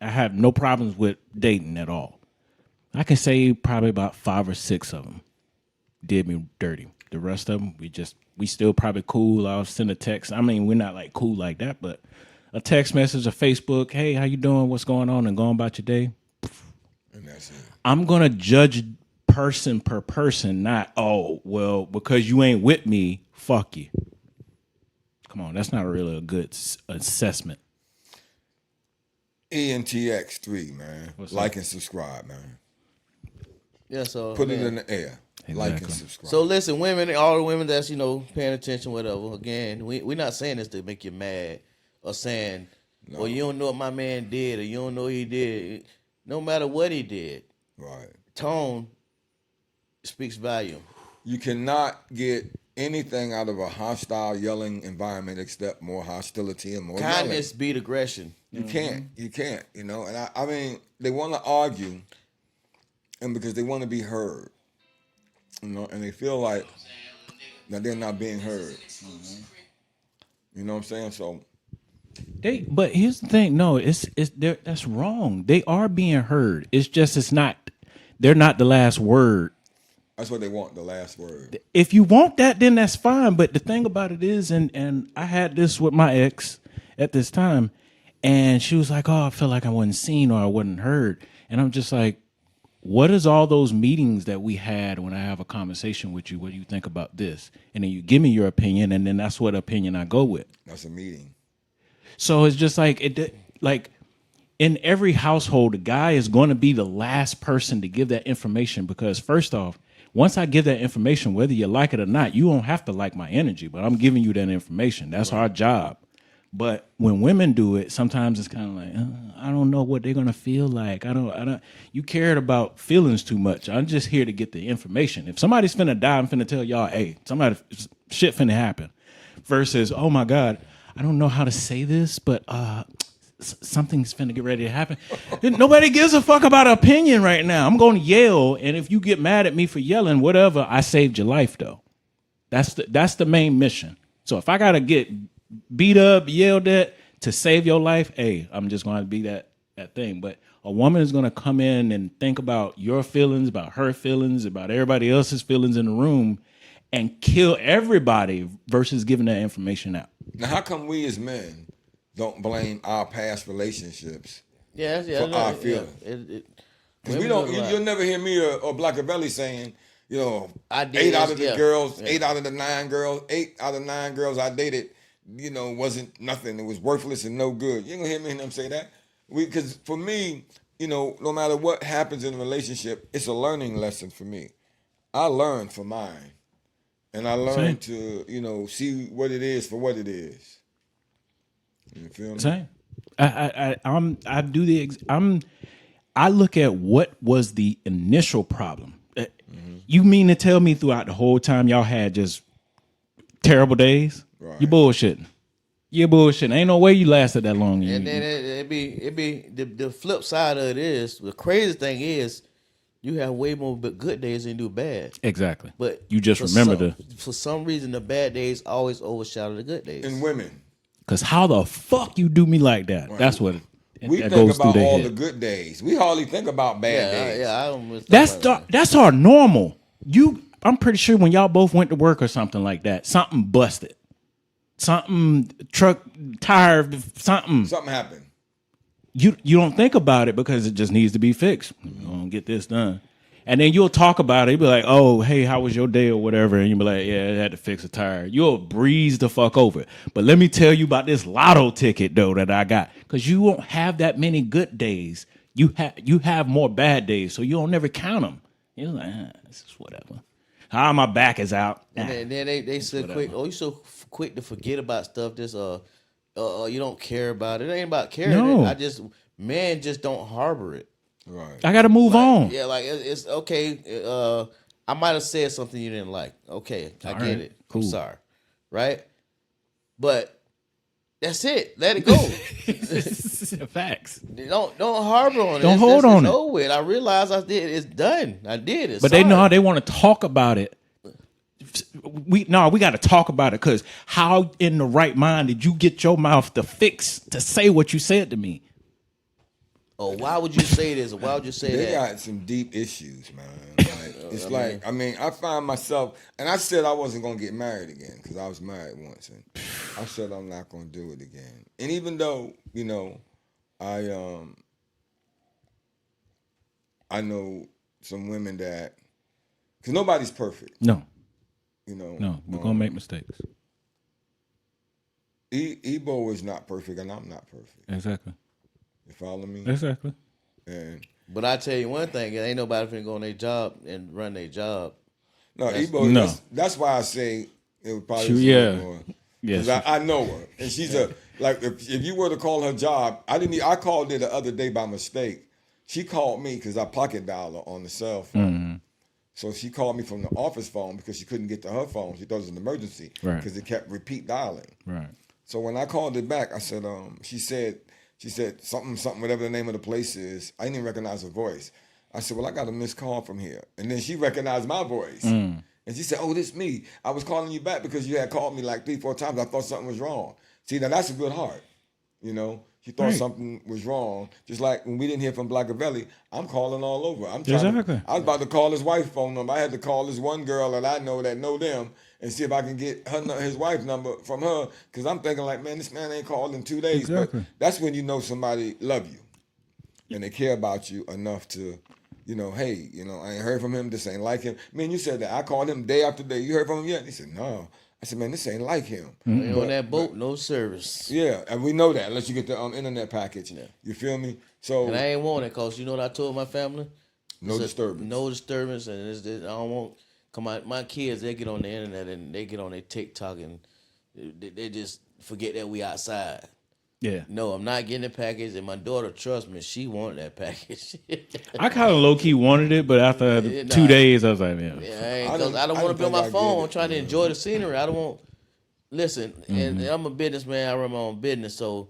I have no problems with dating at all. I can say probably about 5 or 6 of them did me dirty. The rest of them, we still probably cool. I'll send a text. I mean, we're not like cool like that, but a text message, a Facebook, hey, how you doing? What's going on? And going about your day. And that's it. I'm gonna judge person per person, not well because you ain't with me, fuck you. Come on, that's not really a good assessment. ENTX3, man. What's like that? and subscribe, man. Yeah, so Put man. it in the air. Like and Exactly. subscribe. So listen, women, all the women that's paying attention, whatever. Again, we're not saying this to make you mad or saying, well, you don't know what my man did or you don't know what he did. No matter what he did, Right. tone speaks volume. You cannot get anything out of a hostile, yelling environment except more hostility and more Kindness beat aggression. yelling. You can't, and I mean, they want to argue, and because they want to be heard, and they feel like that they're not being heard. You know what I'm saying? So, But here's the thing. No, that's wrong. They are being heard. It's just they're not the last word. that's what they want, the last word. If you want that, then that's fine. But the thing about it is, and I had this with my ex at this time, and she was like, "Oh, I feel like I wasn't seen or I wasn't heard," and I'm just like, "What is all those meetings that we had when I have a conversation with you? What do you think about this?" And then you give me your opinion, and then that's what opinion I go with. That's a meeting. So it's just like like in every household, the guy is going to be the last person to give that information because first off, once I give that information, whether you like it or not, you don't have to like my energy, but I'm giving you that information. That's our job. But when women do it, sometimes it's kind of like, I don't know what they're going to feel like. I don't, you cared about feelings too much. I'm just here to get the information. If somebody's finna die, I'm finna tell y'all, hey, shit finna happen. Versus, oh my God, I don't know how to say this, but something's finna get ready to happen. Nobody gives a fuck about opinion right now. I'm going to yell, and if you get mad at me for yelling, whatever, I saved your life though. That's the main mission. So if I gotta get beat up, yelled at to save your life, hey, I'm just going to be that thing. But a woman is going to come in and think about your feelings, about her feelings, about everybody else's feelings in the room, and kill everybody versus giving that information out. Now, how come we as men don't blame our past relationships Yeah, for our feelings? Because we don't. You'll never hear me or Blackavelli saying, I did 8 out this, of the yeah. girls, Yeah. 8 out of the 9 girls, 8 out of 9 girls I dated, wasn't nothing. It was worthless and no good. You ain't gonna hear me and them say that. Because for me, no matter what happens in a relationship, it's a learning lesson for me. I learned from mine, and I learned to see what it is for what it is. You feel me? Same. I look at what was the initial problem. You mean to tell me throughout the whole time y'all had just terrible days? Right. You bullshitting. You're bullshitting. Ain't no way you lasted that long. And then it be the flip side of it is the crazy thing is you have way more good days than you do bad. Exactly. But you just remember for some reason the bad days always overshadow the good days. And women, because how the fuck you do me like that? Right. That's what we that think goes through about their all head. the good days. We hardly think about bad days. I don't really think about that. That's our normal. I'm pretty sure when y'all both went to work or something like that, something busted. Something truck tire, something. Something happened. You don't think about it because it just needs to be fixed. We're gonna get this done. And then you'll talk about it. You'll be like, oh, hey, how was your day or whatever? And you'll be like, yeah, I had to fix a tire. You'll breeze the fuck over it. But let me tell you about this lotto ticket, though, that I got. Because you won't have that many good days. You have more bad days, so you don't never count them. You're like, this is whatever. How my back is out. And then they so quick. Oh, you so quick to forget about stuff. Just you don't care about it. It ain't about caring. No. Men just don't harbor it. Right. I got to move on. Yeah, like it's okay. I might have said something you didn't like. Okay, I All get right, it. cool. I'm sorry, right? But that's it. Let it go. Facts. Don't harbor on it. Don't hold on it. It's over with. I realize I did. It's done. I did it. But they know how they want to talk about it. We got to talk about it because how in the right mind did you get your mouth to fix to say what you said to me? Or why would you say this? Or why would you say They that? got some deep issues, man. Like, it's like, I mean, I find myself, and I said I wasn't gonna get married again because I was married once, and I said I'm not gonna do it again. And even though, I know some women that, because nobody's perfect, No, you know. no, we're gonna make mistakes. Ebo is not perfect, and I'm not perfect. Exactly. You follow me? Exactly. And But I tell you one thing, ain't nobody finna go on their job and run their job. no, Ebo. No. That's why I say it would probably. Yeah. More. Yeah, Because I know her, and she's like if you were to call her job, I called her the other day by mistake. She called me because I pocket dialed her on the cell phone. Mm-hmm. So she called me from the office phone because she couldn't get to her phone. She thought it was an emergency Right. because it kept repeat dialing. Right. So when I called it back, I said, she said something, whatever the name of the place is. I didn't even recognize her voice. I said, well, I got a missed call from here. And then she recognized my voice. And she said, oh, this me. I was calling you back because you had called me like 3-4 times. I thought something was wrong. See, now that's a good heart. You know, she thought Right. something was wrong. Just like when we didn't hear from Blackavelli, I'm calling all over. I'm trying Exactly. I was about to call his wife's phone number. I had to call this one girl that I know them and see if I can get his wife's number from her. Because I'm thinking like, man, this man ain't called in 2 days. Exactly. But that's when you know somebody love you and they care about you enough to, hey, I ain't heard from him. This ain't like him. Man, you said that. I called him day after day. You heard from him yet? He said, no. I said, man, this ain't like him. Ain't on that boat, no service. Yeah, and we know that unless you get the internet package. Yeah. You feel me? So And I ain't want it because you know what I told my family? no disturbance. No disturbance, and I don't want. Come on, my kids, they get on the internet and they get on their TikTok and they just forget that we outside. Yeah. No, I'm not getting the package, and my daughter, trust me, she wanted that package. I kind of low key wanted it, but after Yeah, 2 nah. days, I was like, man. Yeah, I because didn't- I don't I want to didn't be on my think I phone get it, trying to enjoy the scenery. I don't want. Listen, and Mm-hmm. I'm a businessman. I run my own business, so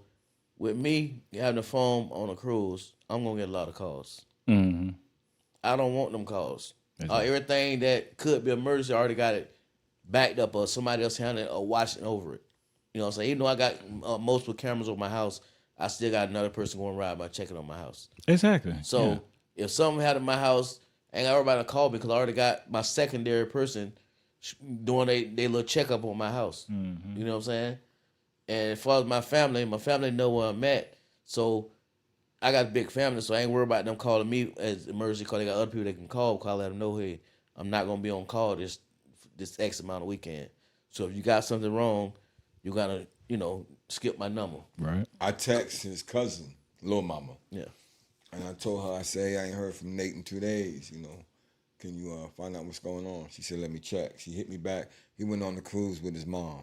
with me having a phone on a cruise, I'm gonna get a lot of calls. Mm-hmm. I don't want them calls. Everything that could be emergency, I already got it backed up, or somebody else handling it or watching over it. You know what I'm saying? Even though I got multiple cameras over my house, I still got another person going around by checking on my house. Exactly. So if something happened in my house, I ain't got everybody to call me because I already got my secondary person doing they little checkup on my house. Mm-hmm. You know what I'm saying? And as far as my family know where I'm at. So I got a big family, so I ain't worried about them calling me as emergency call. They got other people they can call because I let them know, hey, I'm not gonna be on call this X amount of weekend. So if you got something wrong, you gotta skip my number. Right. I text his cousin, Lil Mama, Yeah. and I told her, I say, I ain't heard from Nate in 2 days. Can you find out what's going on? She said, let me check. She hit me back. He went on the cruise with his mom.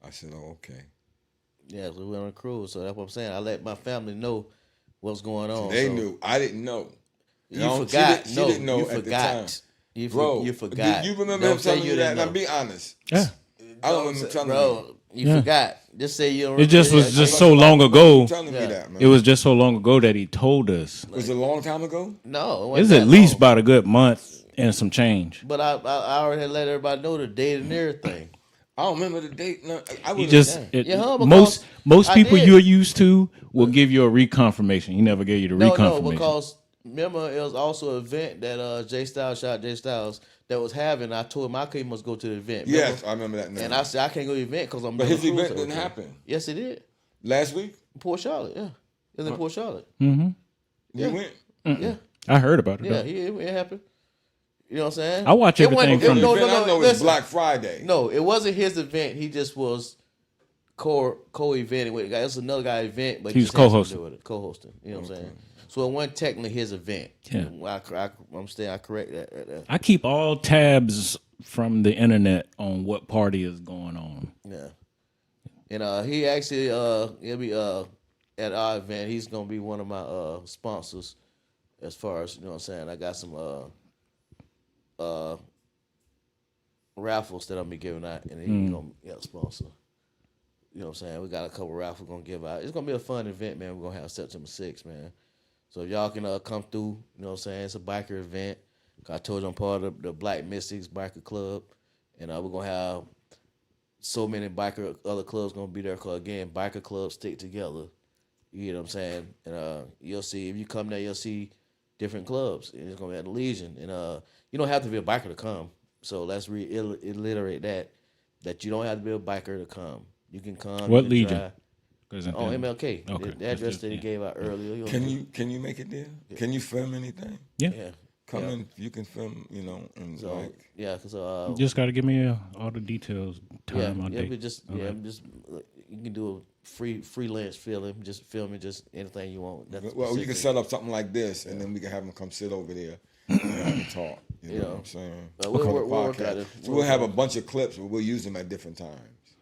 I said, oh, okay. Yeah, so we went on a cruise, so that's what I'm saying. I let my family know what's going on. They so knew. I didn't know. You know, forgot. She didn't know you at forgot. the time. You Bro, forgot. Do you remember Don't him say telling you that? didn't Now, know. be honest. Yeah. I don't remember telling Bro, you. you Yeah. forgot. Just say you don't It just remember was that. just so long ago. Telling Yeah. me that, man. It was just so long ago that he told us. Was it a long time ago? No, it It wasn't was that at least long. about a good month and some change. But I already had let everybody know the date and everything. I don't remember the date. No, I He was just Yeah, because most I people did. you're used to will give you a reconfirmation. He never gave you the No, reconfirmation. because remember it was also an event that Jay Styles, shout out Jay Styles, that was having. I told him I couldn't must go to the event. Remember? Yes, I remember that now. And I said I can't go to the event because I'm. But on his the cruise event that didn't weekend. happen. Yes, it did. Last week? Port Charlotte. Yeah, it was in Port Charlotte. You Yeah. went? Yeah, I heard about it. yeah, though. it happened. You know what I'm saying? I watch It everything wasn't- from no, The no, event no, I know listen. is Black Friday. No, it wasn't his event. He just was co-eventing with the guy. It was another guy event, but He was just had something to co-hosting. do with it. Co-hosting. You know what I'm saying? So it wasn't technically his event. Yeah. I'm saying I correct that right there. I keep all tabs from the internet on what party is going on. Yeah. And he actually he'll be at our event. He's gonna be one of my sponsors as far as, you know what I'm saying. I got some raffles that I'm be giving out, and he's gonna sponsor. You know what I'm saying? We got a couple raffles gonna give out. It's gonna be a fun event, man. We're gonna have September 6th, man. So if y'all can come through, you know what I'm saying? It's a biker event. I told you I'm part of the Black Mystics Biker Club, and we're gonna have so many other clubs gonna be there. Cause again, biker clubs stick together. You know what I'm saying? And you'll see if you come there, you'll see different clubs, and it's gonna be at the Legion. And you don't have to be a biker to come. So let's reiterate that you don't have to be a biker to come. You can come. What you can Legion? Drive. 'Cause in Oh, Denver. MLK. Okay. The address that he Yeah. gave out earlier. Can you make it there? Can you film anything? Yeah. Yeah. Come Yeah. in, you can film, and So like yeah, because You just got to give me all the details, yeah, time, all yeah, day. but just Okay. just you can do a freelance film, just filming just anything you want. That's well, you can specific. set up something like this, and then we can have them come sit over there and have a talk. You know what I'm saying? we'll On the work out podcast. it. So we'll have a bunch of clips, but we'll use them at different times.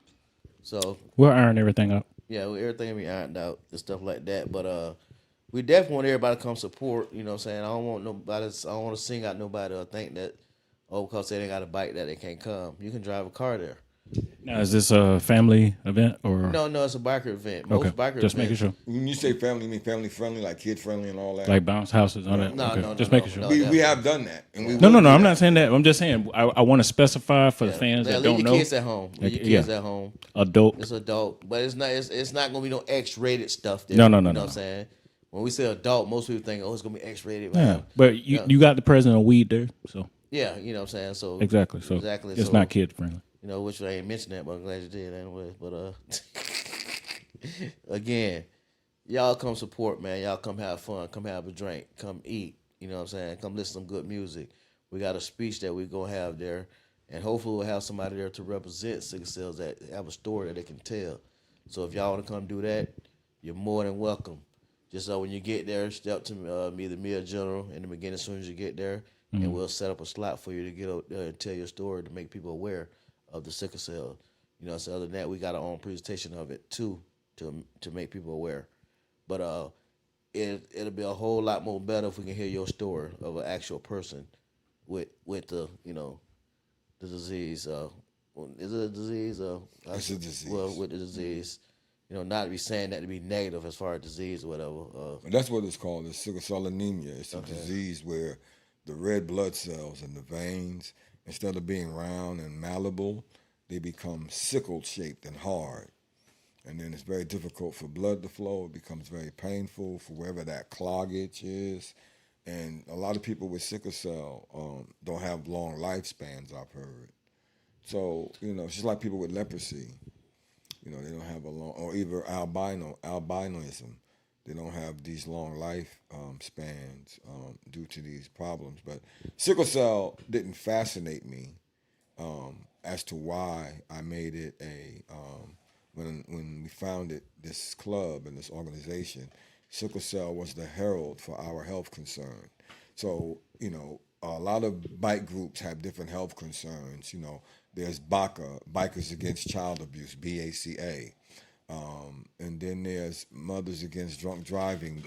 So We'll iron everything up. yeah, everything we ironed out and stuff like that. But we definitely want everybody to come support. You know what I'm saying? I don't want nobody. I don't want to sing out nobody or think that because they ain't got a bike that they can't come. You can drive a car there. Now, is this a family event or? No, it's a biker event. Most Okay. biker Just events, making sure. When you say family, you mean family friendly, like kid friendly and all that? Like bounce houses on it. No, Okay. no, Just no, making sure. no. we have done that, and we No, will do I'm that. not saying that. I'm just saying I want to specify for the fans Yeah, that leave don't your know. kids at home. Leave your Like, kids yeah. at home. Adult. It's adult, but it's not gonna be no X-rated stuff there. No, You know no. what I'm saying? When we say adult, most people think, oh, it's gonna be X-rated. Yeah, but you got the president of weed there, so Yeah, you know what I'm saying? So exactly. So exactly. it's So, not kid friendly. You know, which I ain't mentioned that, but I'm glad you did anyway. But again, y'all come support, man. Y'all come have fun. Come have a drink. Come eat. You know what I'm saying? Come listen to some good music. We got a speech that we gonna have there, and hopefully we'll have somebody there to represent Sickle Cells that have a story that they can tell. So if y'all want to come do that, you're more than welcome. Just so when you get there, step to either me or General in the beginning as soon as you get there, and we'll set up a slot for you to get up there and tell your story to make people aware of the sickle cell. You know, so other than that, we got our own presentation of it too to make people aware. But it'll be a whole lot more better if we can hear your story of an actual person with the the disease. Is it a disease? It's a disease. Well, with the disease, not to be saying that to be negative as far as disease or whatever. But that's what it's called. It's sickle cell anemia. It's a disease where the red blood cells in the veins, instead of being round and malleable, they become sickle-shaped and hard. And then it's very difficult for blood to flow. It becomes very painful for wherever that cloggage is. And a lot of people with sickle cell don't have long lifespans, I've heard. So, it's just like people with leprosy. They don't have a long, or either albinism. They don't have these long life spans due to these problems. But sickle cell didn't fascinate me as to why I made it when we founded this club and this organization. Sickle cell was the herald for our health concern. So, a lot of bike groups have different health concerns. There's BACA, Bikers Against Child Abuse, BACA. And then there's Mothers Against Drunk Driving,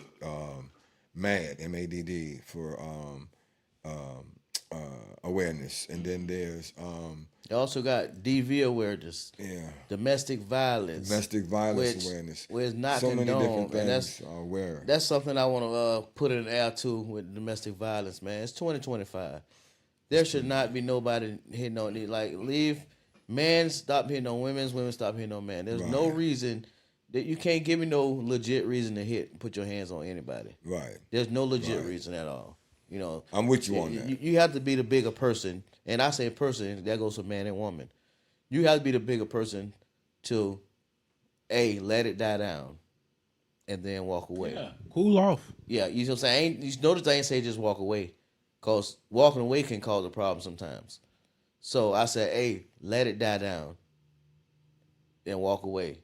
MADD, M-A-D-D, for awareness. And then there's You also got DV awareness, domestic violence, awareness. where it's not so condoned, many different and things are aware. that's something I want to put in the air too with domestic violence, man. It's 2025. There should not be nobody hitting on leave men stop hitting on women stop hitting on men. There's no reason that you can't give me no legit reason to put your hands on anybody. Right. There's no legit reason at all. I'm with you on that. You have to be the bigger person, and I say person, that goes for man and woman. You have to be the bigger person to let it die down, and then walk away. Yeah, cool off. Yeah, you know what I'm saying? You notice I ain't say just walk away, cause walking away can cause a problem sometimes. So I said, hey, let it die down, then walk away.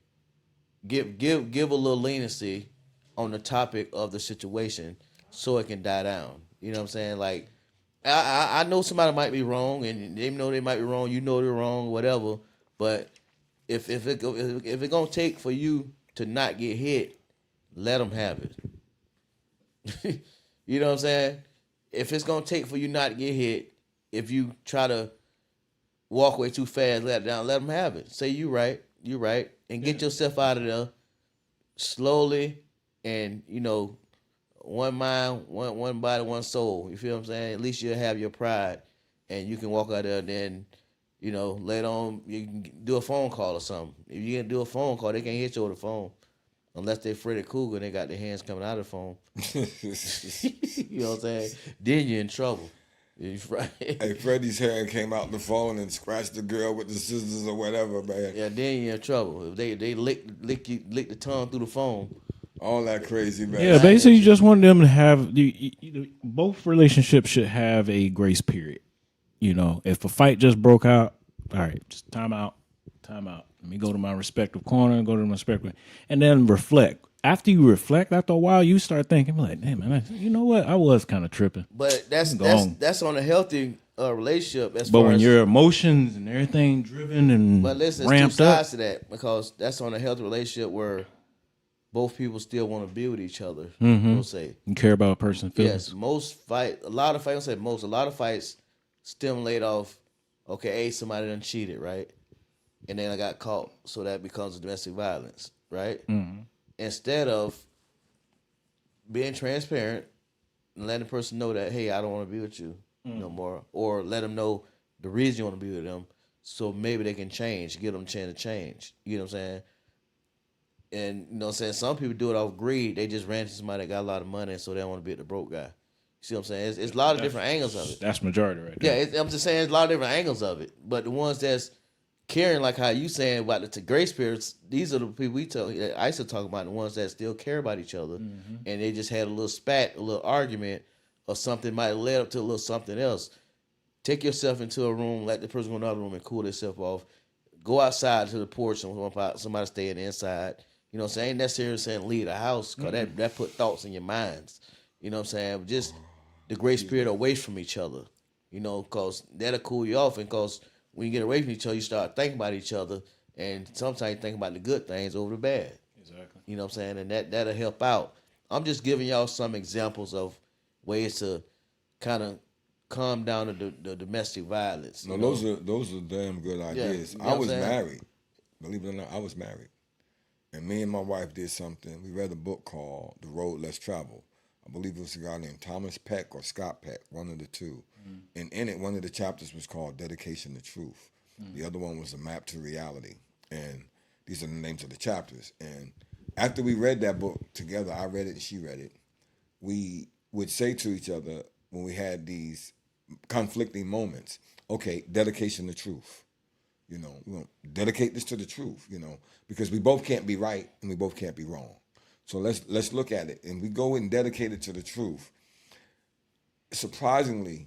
Give a little leniency on the topic of the situation so it can die down. You know what I'm saying? Like, I know somebody might be wrong, and they know they might be wrong. You know they're wrong, whatever. But if it gonna take for you to not get hit, let them have it. You know what I'm saying? If it's gonna take for you not to get hit, if you try to walk away too fast, let it down, let them have it. Say you right, and get yourself out of there slowly, and one mind, one body, one soul. You feel what I'm saying? At least you'll have your pride, and you can walk out there. Then, later on, you can do a phone call or something. If you can do a phone call, they can't hit you over the phone. unless they Freddy Krueger and they got their hands coming out of the phone. You know what I'm saying? Then you're in trouble. Hey, Freddie's hand came out the phone and scratched the girl with the scissors or whatever, man. Yeah, then you're in trouble. If they lick the tongue through the phone. All that crazy, man. Yeah, basically, you just want them to have both relationships should have a grace period. You know, if a fight just broke out, all right, just time out. Let me go to my respective corner and go to my respective, and then reflect. After you reflect, after a while, you start thinking like, "Hey, man, you know what? I was kind of tripping." But that's on a healthy relationship. But when your emotions and everything driven and but listen, ramped there's two up, sides to that because that's on a healthy relationship where both people still want to be with each other. We'll say you care about a person's feelings. Yes, a lot of fights stimulate off. Okay, somebody done cheated, right? And then I got caught, so that becomes domestic violence, right? Instead of being transparent and letting the person know that, hey, I don't want to be with you no more, or let them know the reason you want to be with them, so maybe they can change, give them a chance to change. You know what I'm saying? And you know what I'm saying? Some people do it off greed. They just ran to somebody that got a lot of money, so they don't want to be with the broke guy. You see what I'm saying? It's a lot of different angles of it. That's majority right there. Yeah, I'm just saying there's a lot of different angles of it. But the ones that's caring, like how you saying about the grace periods, these are the people I used to talk about, the ones that still care about each other, and they just had a little spat, a little argument, or something might have led up to a little something else. Take yourself into a room, let the person go in another room and cool themselves off. Go outside to the porch and somebody staying inside. You know what I'm saying? Ain't necessarily saying leave the house, because that put thoughts in your minds. You know what I'm saying? Just the grace period away from each other. You know, because that'll cool you off, and because when you get away from each other, you start thinking about each other, and sometimes you think about the good things over the bad. Exactly. You know what I'm saying? And that'll help out. I'm just giving y'all some examples of ways to kind of calm down the domestic violence. No, those are damn good ideas. you know I what was I'm saying? married. Believe it or not, I was married. And me and my wife did something. We read a book called The Road Less Traveled. I believe it was a guy named Thomas Peck or Scott Peck, one of the two. And in it, one of the chapters was called Dedication to Truth. The other one was A Map to Reality. And these are the names of the chapters. And after we read that book together, I read it and she read it, we would say to each other when we had these conflicting moments, okay, dedication to truth. You know, we're going to dedicate this to the truth, you know, because we both can't be right and we both can't be wrong. So let's look at it. And we go and dedicate it to the truth. Surprisingly,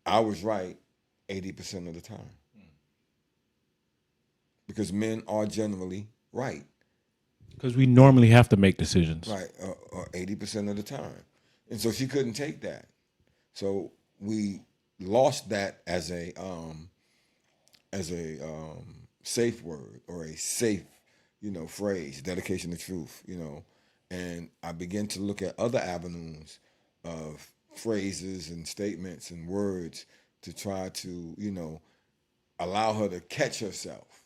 I was right 80% of the time. Because men are generally right. Because we normally have to make decisions. Right, 80% of the time. And so she couldn't take that. So we lost that as a safe word or a safe, phrase, dedication to truth, And I began to look at other avenues of phrases and statements and words to try to, allow her to catch herself,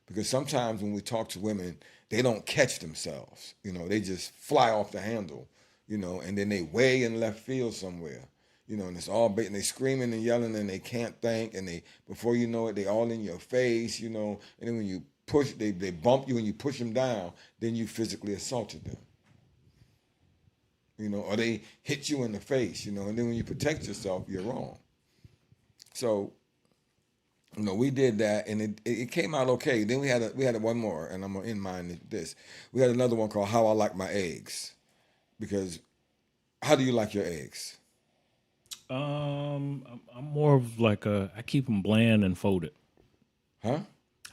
because sometimes when we talk to women, they don't catch themselves, they just fly off the handle, and then they way in left field somewhere, and it's all bait, and they screaming and yelling and they can't think, and they, before you know it, they all in your face, and then when you push, they bump you and you push them down, then you physically assaulted them. Or they hit you in the face, and then when you protect yourself, you're wrong. So, we did that, and it came out okay. Then we had one more, and I'm gonna end mine with this. We had another one called How I Like My Eggs, because how do you like your eggs? I'm more of like I keep them bland and folded. Huh?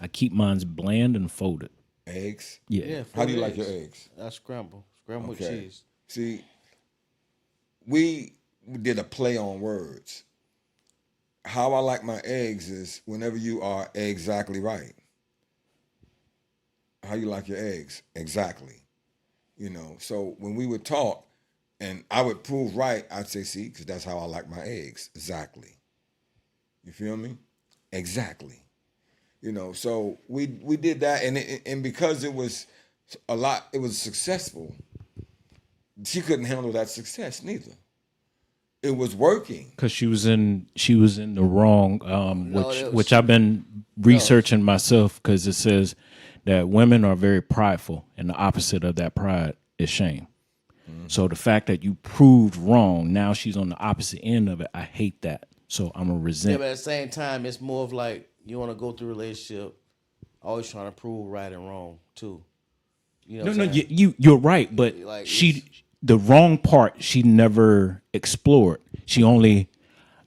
I keep mine bland and folded. Eggs? Yeah. How do you like your eggs? I scramble with cheese. See, we did a play on words. How I like my eggs is whenever you are exactly right. How you like your eggs? Exactly. So when we would talk and I would prove right, I'd say, see, because that's how I like my eggs. Exactly. You feel me? Exactly. So we did that, and because it was it was successful, she couldn't handle that success neither. It was working because she was in the wrong, which I've been researching myself, because it says that women are very prideful, and the opposite of that pride is shame. So the fact that you proved wrong, now she's on the opposite end of it. I hate that. So I'm gonna Yeah, resent. but at the same time, it's more of like you want to go through a relationship, always trying to prove right and wrong too. You know No, what no, I'm saying? you're right, but Like, the wrong part she never explored. She only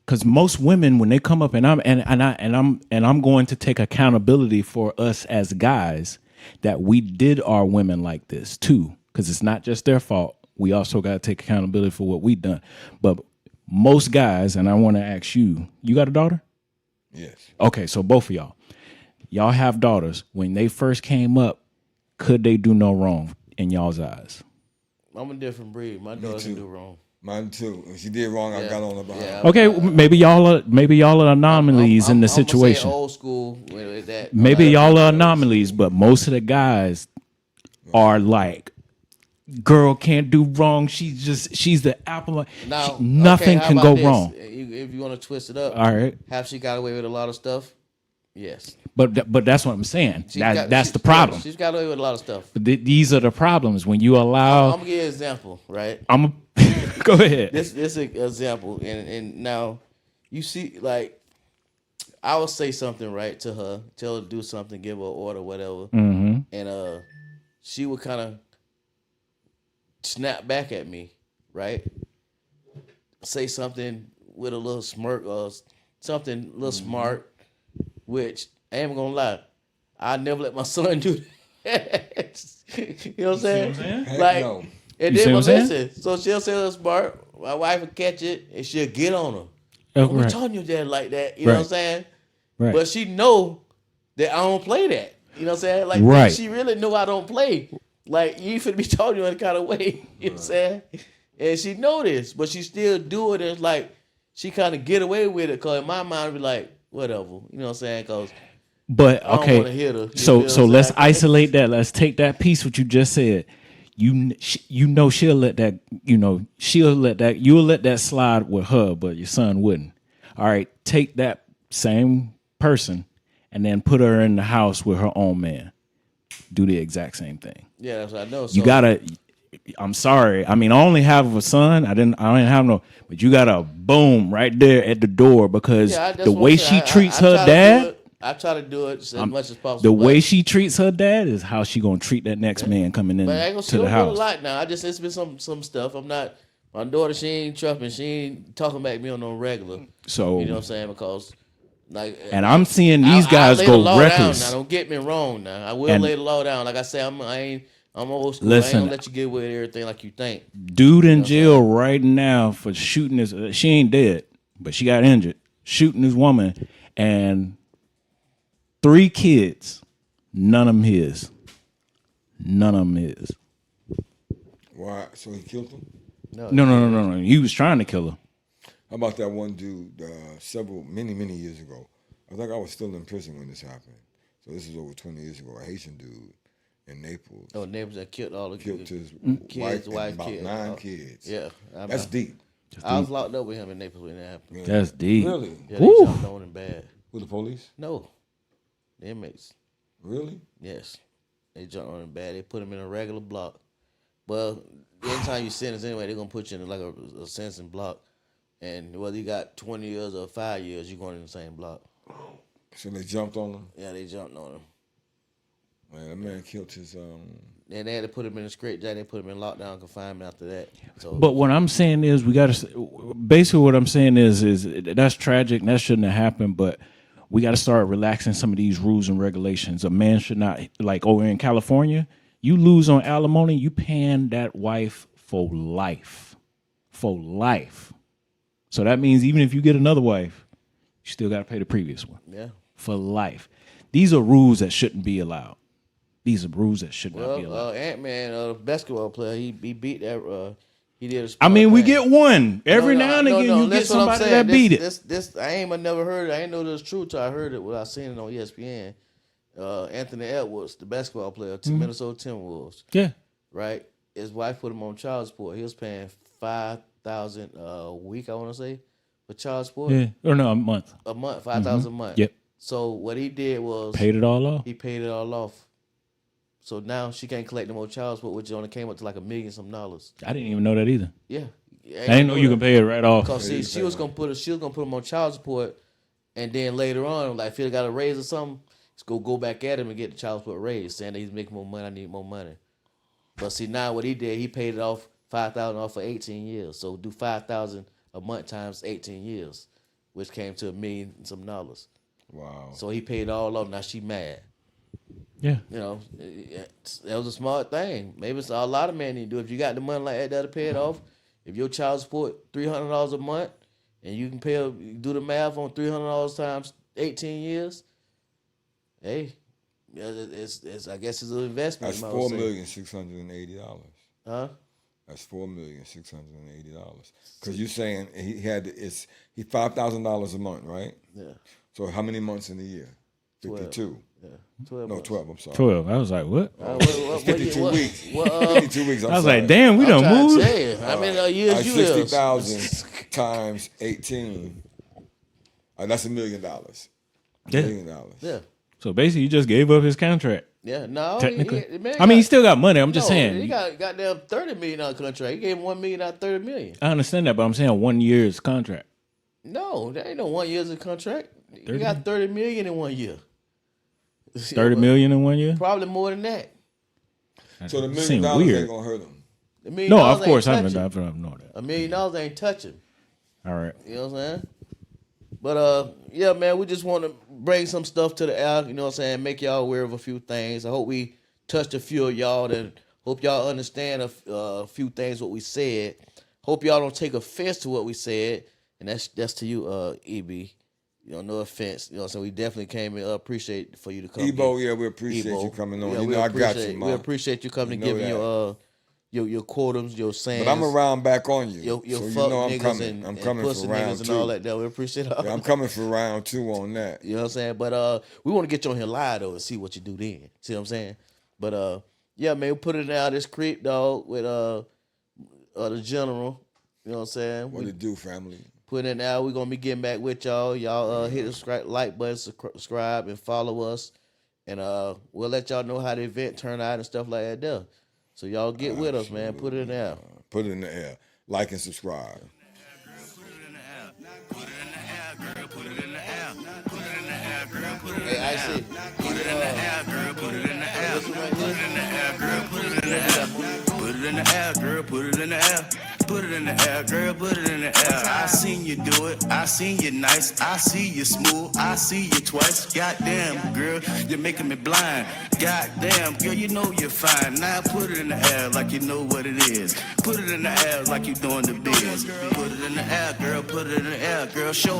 because most women when they come up and I'm going to take accountability for us as guys that we did our women like this too, because it's not just their fault. We also got to take accountability for what we done. But most guys, and I want to ask you, you got a daughter? Yes. Okay, so both of y'all have daughters. When they first came up, could they do no wrong in y'all's eyes? I'm a different breed. My daughter too. can do wrong. Mine too. If she did wrong, I Yeah. got on her behind. Yeah. Okay, maybe y'all are anomalies in the I'm gonna situation. say old school with that. Maybe Like, y'all are anomalies, but most of the guys are like, girl can't do wrong. She's the apple. now, Nothing how can about go this? wrong. If you want to twist it up, All right, have she got away with a lot of stuff? Yes. but that's what I'm saying. That's the Yeah, problem. she's got away with a lot of stuff. But these are the problems when you I'm allow. gonna give you an example, right? Go ahead. This an example, and now you see, like, I would say something right to her, tell her to do something, give her an order, whatever, and she would kind of snap back at me, right? Say something with a little smirk or something a little smart, which I ain't gonna lie, I never let my son do that. You know what I'm saying? Heck Like, no. and You see then, what but I'm saying? listen, so she'll say a little smart. My wife will catch it and she'll get on her. Oh, We right. talking you that like that, you know what I'm Right. saying? Right. But she know that I don't play that. You know what I'm saying? Like, Right. she really know I don't play. Like, you ain't finna be talking you any kind of way. You know what I'm saying? And she know this, but she still do it. And it's like, she kind of get away with it. Because in my mind, be like, whatever. You know what I'm saying? Because But I don't okay, wanna hit her. You so feel so what I'm let's saying? isolate that. Let's take that piece what you just said. You know she'll let that you'll let that slide with her, but your son wouldn't. All right, take that same person and then put her in the house with her own man. Do the exact same thing. yeah, that's what I know. So, You gotta. I'm sorry. I mean, I only have a son. I didn't have no. But you gotta boom right there at the door because yeah, I just the wanna way say, she treats I her try to do dad. it. I try to do it as much as possible. The way but- she treats her dad is how she gonna treat that next man coming in But I ain't gonna to see the a house. lot now. It's been some stuff. I'm not. My daughter, she ain't trumping. She ain't talking back to me on no regular. So, You know what I'm saying? Because like, and I'm seeing these guys lay go the law reckless. Down now. Don't get me wrong. Now I will And- lay the law down. Like I say, I'm old school. I Listen. ain't gonna let you get away with everything like you think. Dude in jail right now for shooting his. She ain't dead, but she got injured shooting this woman, and 3 kids, none of them his. None of them his. Why? So he killed him? No. He was trying to kill her. How about that one dude many years ago? I think I was still in prison when this happened. So this is over 20 years ago. A Haitian dude in Naples Oh, neighbors that killed all the killed his kids, wife and about kids. 9 kids. Yeah, That's deep. I was locked up with him in Naples when that happened. That's deep. Really? Yeah, they Woo. jumped on him bad. With the police? No, the inmates. Really? Yes. They jumped on him bad. They put him in a regular block. Well, anytime you sentence anyway, they're gonna put you in like a sentencing block. And whether you got 20 years or 5 years, you're going in the same block. So they jumped on him? Yeah, they jumped on him. Man, that man killed his And they had to put him in a straitjacket. They put him in lockdown confinement after that. So, But what I'm saying is, we got to. Basically, what I'm saying is that's tragic. And that shouldn't have happened. But we got to start relaxing some of these rules and regulations. A man should not, like over in California, you lose on alimony, you paying that wife for life, So that means even if you get another wife, you still got to pay the previous one yeah. for life. These are rules that shouldn't be allowed. These are rules that should not be allowed. Well, Ant-Man, basketball player, he beat that. He did. I mean, we thing. get one every now and again. You get That's what I'm somebody saying. that beat it. This I ain't never heard it. I ain't know this was true till I heard it when I seen it on ESPN. Anthony Edwards, the basketball player, Minnesota Timberwolves, Yeah. right? His wife put him on child support. He was paying $5,000 a week, I want to say, for child support. Yeah. Or no, a month. A month, $5,000 a month. Yep. So what he did was Paid it all off. he paid it all off. So now she can't collect no more child support, which only came up to like $1 million some dollars. I didn't even know that either. Yeah. I didn't know you can pay it right off. Cause see, she was gonna put him on child support, and then later on, like if he got a raise or something, he's gonna go back at him and get the child support raise, saying that he's making more money. I need more money. But see, now what he did, he paid it off $5,000 off for 18 years. So do $5,000 a month times 18 years, which came to $1 million and some dollars. Wow. So he paid it all off. Now she mad. Yeah. You know, that was a smart thing. Maybe it's a lot of men need to do. If you got the money like that, that'll pay it off. If your child support $300 a month, and you can do the math on $300 times 18 years, hey, it's I guess it's an investment. That's $4,680,000. Huh? That's $4,680,000. Because you're saying he $5,000 a month, right? Yeah. So how many months in a year? 52. Yeah. 12 No, months. 12. I'm sorry. 12. I was like, what? It's 52 weeks. 52 weeks. I was like, damn, we done moved. How many years you 60,000 times 18. That's $1 million. $1 Yeah. million. Yeah. So basically, you just gave up his contract. Yeah. No. Technically. Man I mean, he still got money. I'm just saying. He got goddamn $30 million contract. He gave him $1 million out of $30 million. I understand that, but I'm saying 1 year's contract. No, that ain't no 1 year's contract. You got $30 million in 1 year. 30 million in 1 year? Probably more than that. So the $1 Seem million weird. ain't going to hurt him. $1 million No, of ain't course, I touching. know that. $1 million ain't touching. All right. You know what I'm saying? But yeah, man, we just want to bring some stuff to the air. You know what I'm saying? Make y'all aware of a few things. I hope we touched a few of y'all. And hope y'all understand a few things what we said. Hope y'all don't take offense to what we said. And that's to you, EB. You know, no offense. You know what I'm saying? We definitely came in. Appreciate for you to come. Ebo, here. yeah, we appreciate Ebo. you coming on. Yeah, You we know I got appreciate- you, man. We appreciate you coming You and know giving your quotums, your sayings. But I'm around back on you. Your so you fuck know I'm niggas coming. I'm and coming pussy for round niggas two. and all that. We appreciate all Yeah, I'm coming for round 2 on that. You know what I'm saying? But we want to get you on here live though and see what you do then. See what I'm saying? But yeah, man, we put it out this creep dog with the general. You know what I'm saying? What it do, family? Put it out. We're gonna be getting back with y'all. Y'all hit the like button, subscribe, and follow us. And we'll let y'all know how the event turned out and stuff like that there. So y'all get with us, man. Put it out. Put it in the air. Like and subscribe. Put it in the air, girl. Put it in the air. Put it in the air, girl. Put it in the Hey, I air. see. Put it in the air, girl. Put it in the air. This one right Put it here. in the air, girl. Put it in the air. Put it in the air, girl. Put it in the air. Put it in the air, girl. Put it in the air. I seen you do it. I seen you nice. I see you smooth. I see you twice. Goddamn, girl, you're making me blind. Goddamn, girl, you know you're fine. Now put it in the air like you know what it is. Put it in the air like you doing the biz. Put it in the air, girl. Put it in the air, girl. Show